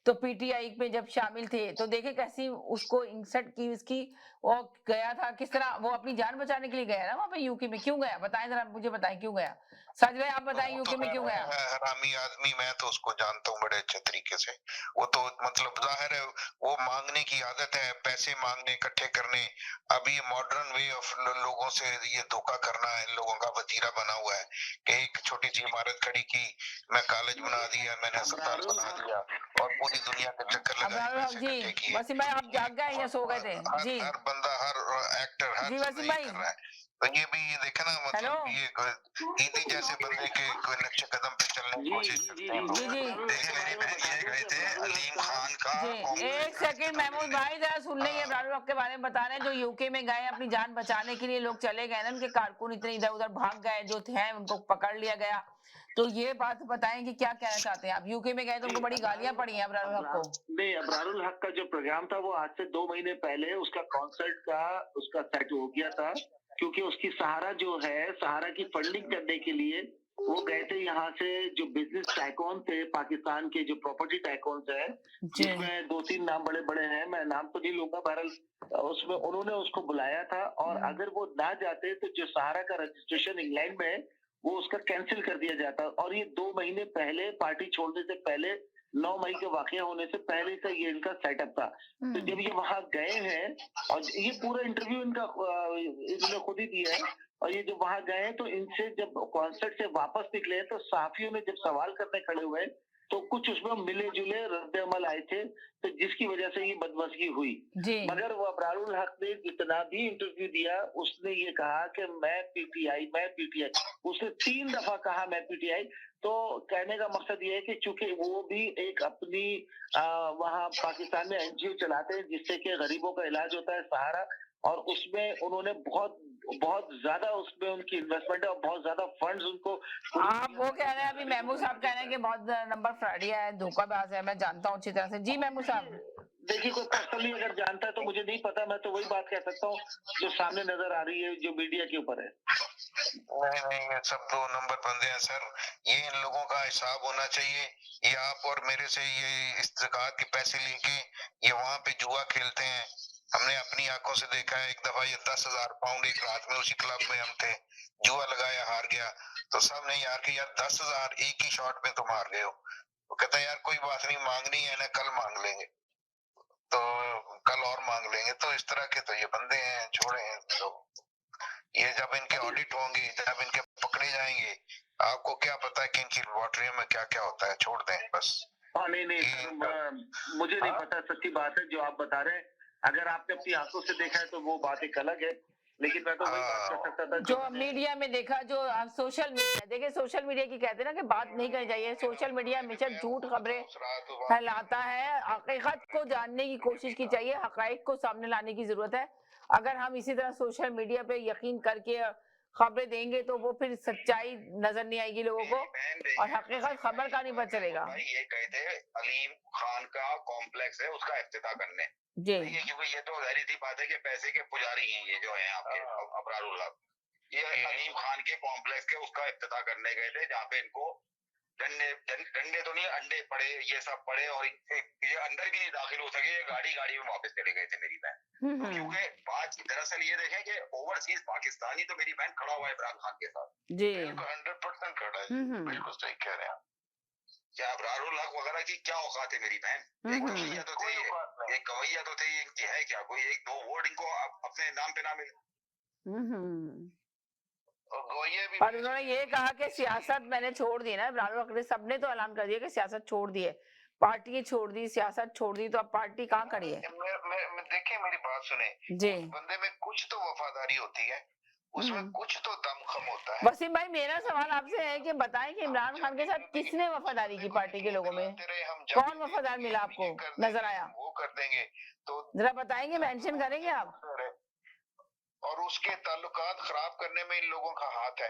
तो PTI में जब शामिल थे तो देखे कैसी उसको इंसल्ट की उसकी, वो गया था किस तरह, वो अपनी जान बचाने के लिए गया ना वहां पे यूके में। क्यों गया बताएं जरा, मुझे बताएं क्यों गया। साजिद भाई आप बताएं यूके में क्यों गया। हरामी आदमी, मैं तो उसको जानता हूँ बड़े अच्छे तरीके से। वो तो मतलब जाहिर है वो मांगने की आदत है, पैसे मांगने, इकट्ठे करने। अभी ये मॉडर्न वे ऑफ लोगों से ये धोखा करना इन लोगों का वतीरा बना हुआ है कि एक छोटी सी इमारत खड़ी की, मैं कॉलेज बना दिया, मैंने अस्पताल बना दिया और पूरी दुनिया के चक्कर लगाए। जी वसीम भाई आप जाग गए या सो गए थे? जी हर बंदा, हर एक्टर, हर वसीम भाई कर रहा है। तो ये भी ये देखे ना, मतलब ये ईदी जैसे बंदे के कोई नक्शे कदम पे चलने की कोशिश करते हैं। देखिए मेरी बहन ये गए थे अलीम खान का। एक सेकंड महमूद भाई जरा सुन लेंगे इब्रारुल हक के बारे में बता रहे हैं, जो यूके में गए अपनी जान बचाने के लिए लोग चले गए ना, उनके कारकुन इतने इधर उधर भाग गए, जो थे उनको पकड़ लिया गया। तो ये बात बताएं कि क्या कहना चाहते हैं आप। यूके में गए तो उनको बड़ी गालियां पड़ी हैं इब्रारुल हक को। नहीं, इब्रारुल हक का जो प्रोग्राम था वो आज से 2 महीने पहले उसका कॉन्सर्ट का उसका सेट हो गया था, क्योंकि उसकी सहारा जो है, सहारा की फंडिंग करने के लिए वो गए थे। यहाँ से जो बिजनेस टाइकॉन थे पाकिस्तान के, जो प्रॉपर्टी टाइकॉन्स है, जिसमें 2-3 नाम बड़े बड़े हैं, मैं नाम तो नहीं लूंगा, बहरहाल उसमें उन्होंने उसको बुलाया था। और अगर वो ना जाते तो जो सहारा का रजिस्ट्रेशन इंग्लैंड में है वो उसका कैंसिल कर दिया जाता। और ये 2 महीने पहले, पार्टी छोड़ने से पहले, 9 मई के वाकया होने से पहले का ये इनका सेटअप था। तो जब ये वहां गए हैं, और ये पूरा इंटरव्यू इनका इन्होंने खुद ही दिया है, और ये जब वहां गए हैं तो इनसे जब कॉन्सर्ट से वापस निकले तो साफियों ने जब सवाल करने खड़े हुए तो कुछ उसमें मिले जुले रद्द अमल आए थे, तो जिसकी वजह से ये बदमज़गी हुई। मगर वो इब्रारुल हक ने जितना भी इंटरव्यू दिया उसने ये कहा कि मैं PTI। उसने 3 दफा कहा मैं PTI। तो कहने का मकसद ये है कि चूंकि वो भी एक अपनी वहाँ पाकिस्तान में NGO चलाते हैं जिससे कि गरीबों का इलाज होता है, सहारा, और उसमें उन्होंने बहुत ज्यादा उसमें उनकी इन्वेस्टमेंट है और बहुत ज्यादा फंड्स उनको। आप वो कह रहे हैं, अभी महमूद साहब कह रहे हैं कि बहुत नंबर फ्रॉडिया है, धोखाबाज है, मैं जानता हूँ अच्छी तरह से। जी महमूद साहब। देखिए कोई पर्सनली अगर जानता है तो मुझे नहीं पता, मैं तो वही बात कह सकता हूँ जो सामने नजर आ रही है, जो मीडिया के ऊपर है। नहीं, ये सब 2 नंबर बंदे हैं सर, ये इन लोगों का हिसाब होना चाहिए। ये आप और मेरे से ये इस्तेकात के पैसे लेके ये वहाँ पे जुआ खेलते हैं, हमने अपनी आंखों से देखा है, एक दफा ये 10,000 पाउंड एक रात में उसी क्लब में हम थे, जुआ लगाया, हार गया, तो सब ने यार कि यार 10,000 एक ही शॉट में तुम हार गए हो। वो कहता है यार कोई बात नहीं, मांगनी है ना, कल मांग लेंगे, तो कल और मांग लेंगे। तो इस तरह के तो ये बंदे हैं, छोड़े हैं लोग। ये जब इनके ऑडिट होंगे, जब इनके पकड़े जाएंगे, आपको क्या पता है कि इनकी लॉटरियों में क्या क्या होता है, छोड़ दें बस। हाँ नहीं सर, मुझे नहीं पता, सच्ची बात है जो आप बता रहे हैं। अगर आपने अपनी आंखों से देखा है तो वो बात एक अलग है, लेकिन मैं तो वही बात कर सकता था जो मीडिया में देखा, जो सोशल मीडिया देखिए, सोशल मीडिया की कहते हैं ना कि बात नहीं करनी चाहिए। सोशल मीडिया हमेशा झूठ खबरें फैलाता है, हकीकत को जानने की कोशिश की चाहिए, हकाइक को सामने लाने की जरूरत है। अगर हम इसी तरह सोशल मीडिया पे यकीन करके खबरें देंगे तो वो फिर सच्चाई नजर नहीं आएगी लोगों को, और हकीकत खबर का नहीं पता चलेगा। ये कहे थे अलीम खान का कॉम्प्लेक्स है, उसका इफ्तिताह करने जी, क्योंकि ये तो जाहिर सी बात है कि पैसे के पुजारी हैं ये जो हैं आपके अबरारुल्लाह, ये अलीम खान के कॉम्प्लेक्स के उसका इफ्तिताह करने गए थे, जहाँ पे इनको डंडे तो नहीं, अंडे पड़े, ये सब पड़े, और ये अंदर भी नहीं दाखिल हो सके, ये गाड़ी में वापस चले गए थे मेरी बहन। तो क्योंकि बात दरअसल ये देखें कि ओवरसीज पाकिस्तानी तो मेरी बहन खड़ा हुआ है इमरान खान के साथ जी, 100% खड़ा है, बिल्कुल सही कह रहे हैं आप। क्या अबरारुल हक वगैरह की क्या औकात है मेरी बहन? एक गवैया तो थे, एक गवैया तो थे, इनकी है क्या कोई एक दो वोट इनको अपने नाम पे ना मिले? और उन्होंने ये कहा कि सियासत मैंने छोड़ दी ना, इमरान खान ने, सबने तो ऐलान कर दिया कि सियासत छोड़ दी है, पार्टी छोड़ दी, सियासत छोड़ दी, तो अब पार्टी कहाँ खड़ी है? देखिए मेरी बात सुने जी, बंदे में कुछ तो वफादारी होती है, उसमें कुछ तो दमखम होता है। वसीम भाई, मेरा सवाल आपसे है कि बताएं कि इमरान खान के साथ किसने वफादारी की? पार्टी के लोगों में कौन वफादार मिला आपको, नजर आया? वो कर देंगे तो जरा बताएंगे, मेंशन करेंगे आप? और उसके ताल्लुकात खराब करने में इन लोगों का हाथ है।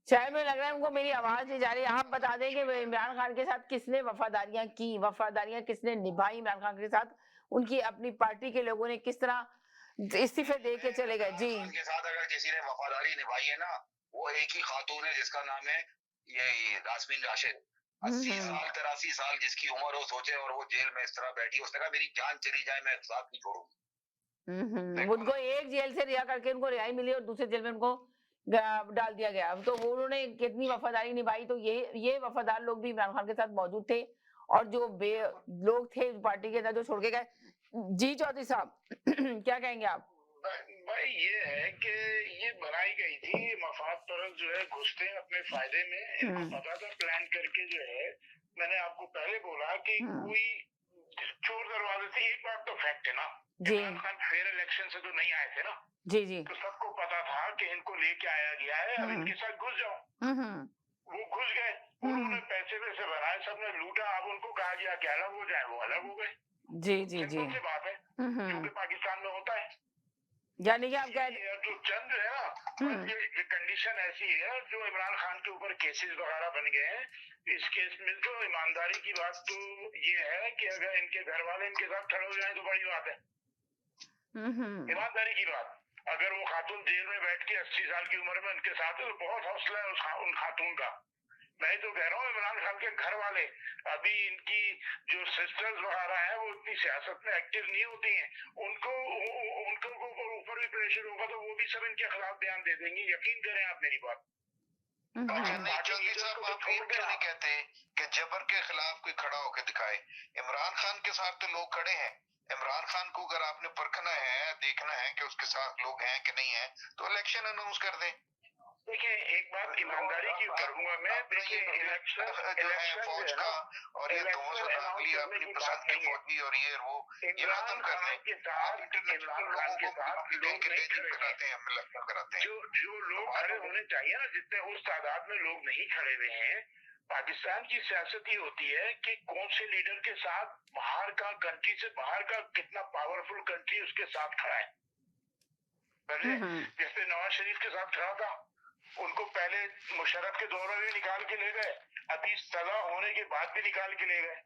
शायद मुझे लग रहा है उनको मेरी आवाज नहीं जा रही। आप बता दें कि इमरान खान के साथ किसने वफादारियां की, वफादारियां किसने निभाई इमरान खान के साथ, उनकी अपनी पार्टी के लोगों ने किस तरह इस्तीफे दे के चले गए? जी, के साथ अगर किसी ने वफादारी निभाई है ना, वो एक ही खातून है जिसका नाम है ये यास्मीन राशिद। 80 साल 83 साल जिसकी उम्र हो, सोचे, और वो जेल में इस तरह बैठी, उसने कहा मेरी जान चली जाए मैं साथ नहीं छोड़ूंगी। उनको एक जेल से रिहा करके उनको रिहाई मिली और दूसरे जेल में उनको डाल दिया गया। तो वो उन्होंने कितनी वफादारी निभाई, तो ये वफादार लोग भी इमरान खान के साथ मौजूद थे, और जो लोग थे पार्टी के अंदर जो छोड़ के गए। जी चौधरी साहब, क्या कहेंगे आप? भाई ये है कि ये बनाई गई थी, मफाद परस्त जो है घुसते हैं अपने फायदे में, इनको पता था प्लान करके जो है। मैंने आपको पहले बोला कि कोई चोर दरवाजे से, एक बात तो फैक्ट है ना, इमरान खान फेयर इलेक्शन से तो नहीं आए थे ना। जी जी, तो सबको पता था कि इनको लेके आया गया है, अब इनके साथ घुस जाओ। वो घुस गए, उन्होंने पैसे वैसे बनाए, सबने लूटा, अब उनको कहा गया कि अलग हो जाए, वो अलग हो गए। जी जी जी, सिंपल सी बात है, क्योंकि पाकिस्तान में होता है। यानी कि आप कह जो चंद है ना, ये कंडीशन ऐसी है, जो इमरान खान के ऊपर केसेस वगैरह बन गए हैं, इस केस में तो ईमानदारी की बात तो ये है कि अगर इनके घर वाले इनके साथ खड़े हो जाए तो बड़ी बात है। ईमानदारी की बात, अगर वो खातून जेल में बैठ के 80 साल की उम्र में उनके साथ है तो बहुत हौसला है उन खातून का। मैं तो कह रहा हूँ इमरान खान के घर वाले, अभी इनकी जो सिस्टर्स वगैरह हैं वो इतनी सियासत में एक्टिव नहीं होती हैं, उनको ऊपर भी प्रेशर होगा तो वो भी सब इनके खिलाफ बयान दे देंगे, यकीन करें आप मेरी बात। चौधरी साहब आप ये क्यों नहीं कहते कि जबर के खिलाफ कोई खड़ा होकर दिखाए? इमरान खान के साथ तो लोग खड़े हैं, इमरान खान को अगर आपने परखना है, देखना है कि उसके साथ लोग हैं कि नहीं है, तो इलेक्शन अनाउंस कर दें। देखिए एक बात ईमानदारी की करूंगा मैं, देखिए इलेक्शन जो है फौज का, और ये दोनों से अपनी पसंद की फौजी और ये वो ये खत्म कर दें। इमरान खान के साथ लोग नहीं खड़े कराते हैं, जो लोग खड़े होने चाहिए ना, जितने उस तादाद में लोग नहीं खड़े हुए हैं। पाकिस्तान की सियासत ये होती है कि कौन से लीडर के साथ बाहर का, कंट्री से बाहर का कितना पावरफुल कंट्री उसके साथ खड़ा है। पहले जैसे नवाज शरीफ के साथ खड़ा था, उनको पहले मुशर्रफ के दौर में भी निकाल के ले गए, अभी सजा होने के बाद भी निकाल के ले गए,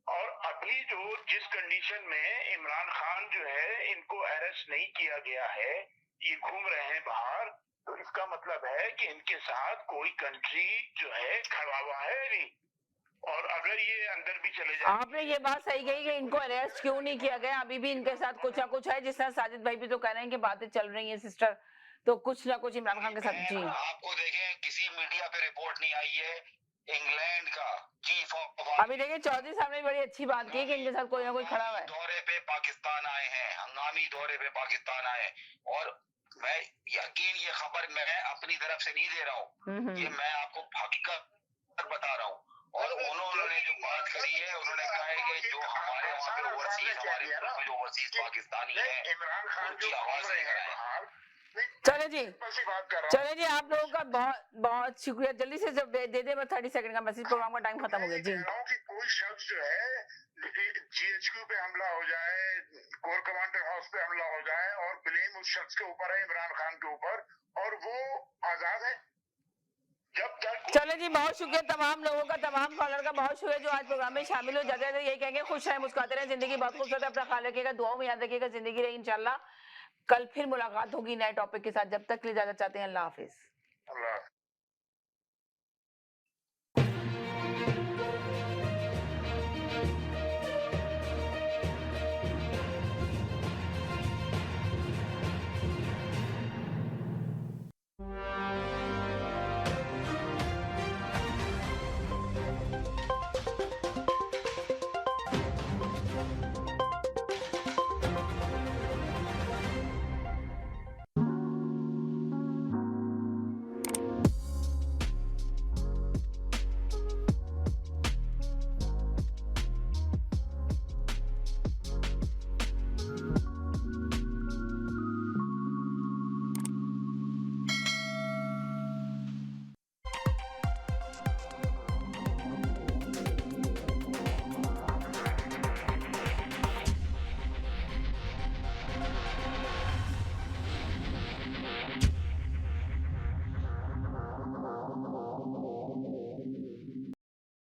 और अभी जो जिस कंडीशन में इमरान खान जो है इनको अरेस्ट नहीं किया गया है, ये घूम रहे हैं बाहर, तो इसका मतलब है कि इनके साथ कोई कंट्री जो है खड़ा हुआ है अभी, और अगर ये अंदर भी चले जाए, आपने ये बात सही कही कि इनको अरेस्ट क्यों नहीं किया गया, अभी भी इनके साथ कुछ ना कुछ है, जिस तरह साजिद भाई भी तो कह रहे हैं कि बातें चल रही हैं सिस्टर, तो कुछ ना कुछ इमरान खान के साथ। जी आपको देखें किसी मीडिया पे रिपोर्ट नहीं आई है, इंग्लैंड का चीफ ऑफ अभी देखिए चौधरी साहब ने बड़ी अच्छी बात की कि इनके साथ कोई ना कोई खड़ा हुआ है। दौरे पे पाकिस्तान आए हैं, हंगामी दौरे पे पाकिस्तान आए, और मैं यकीन ये खबर मैं अपनी तरफ से नहीं दे रहा हूँ, ये मैं आपको हकीकत बता रहा हूँ। और उन्होंने जो बात करी है, उन्होंने कहा है कि जो हमारे वहाँ पे ओवरसीज, हमारे मुल्क में जो ओवरसीज पाकिस्तानी है, इमरान खान उनकी जो आवाज नहीं है। चले जी, बात कर रहा चले जी, आप लोगों का बहुत बहुत शुक्रिया। जल्दी से जब दे दे 30 सेकंड का मैसेज, प्रोग्राम का टाइम खत्म हो गया। जी कि कोई शख्स जो है GHQ पे हमला हो जाए, कोर कमांडर हाउस पे हमला हो जाए और ब्लेम उस शख्स के ऊपर है, इमरान खान के ऊपर, और वो आजाद है जब तक। चले जी, बहुत शुक्रिया तमाम लोगों का, तमाम कॉलर का बहुत शुक्रिया जो आज प्रोग्राम में शामिल हो जाते हैं। यही कहेंगे खुश रहे, मुस्कुराते रहे, जिंदगी बहुत खूबसूरत है, अपना ख्याल रखिएगा, दुआओं में याद रखिएगा, जिंदगी रही इंशाल्लाह। कल फिर मुलाकात होगी नए टॉपिक के साथ, जब तक के लिए इजाजत चाहते हैं। अल्लाह हाफिज।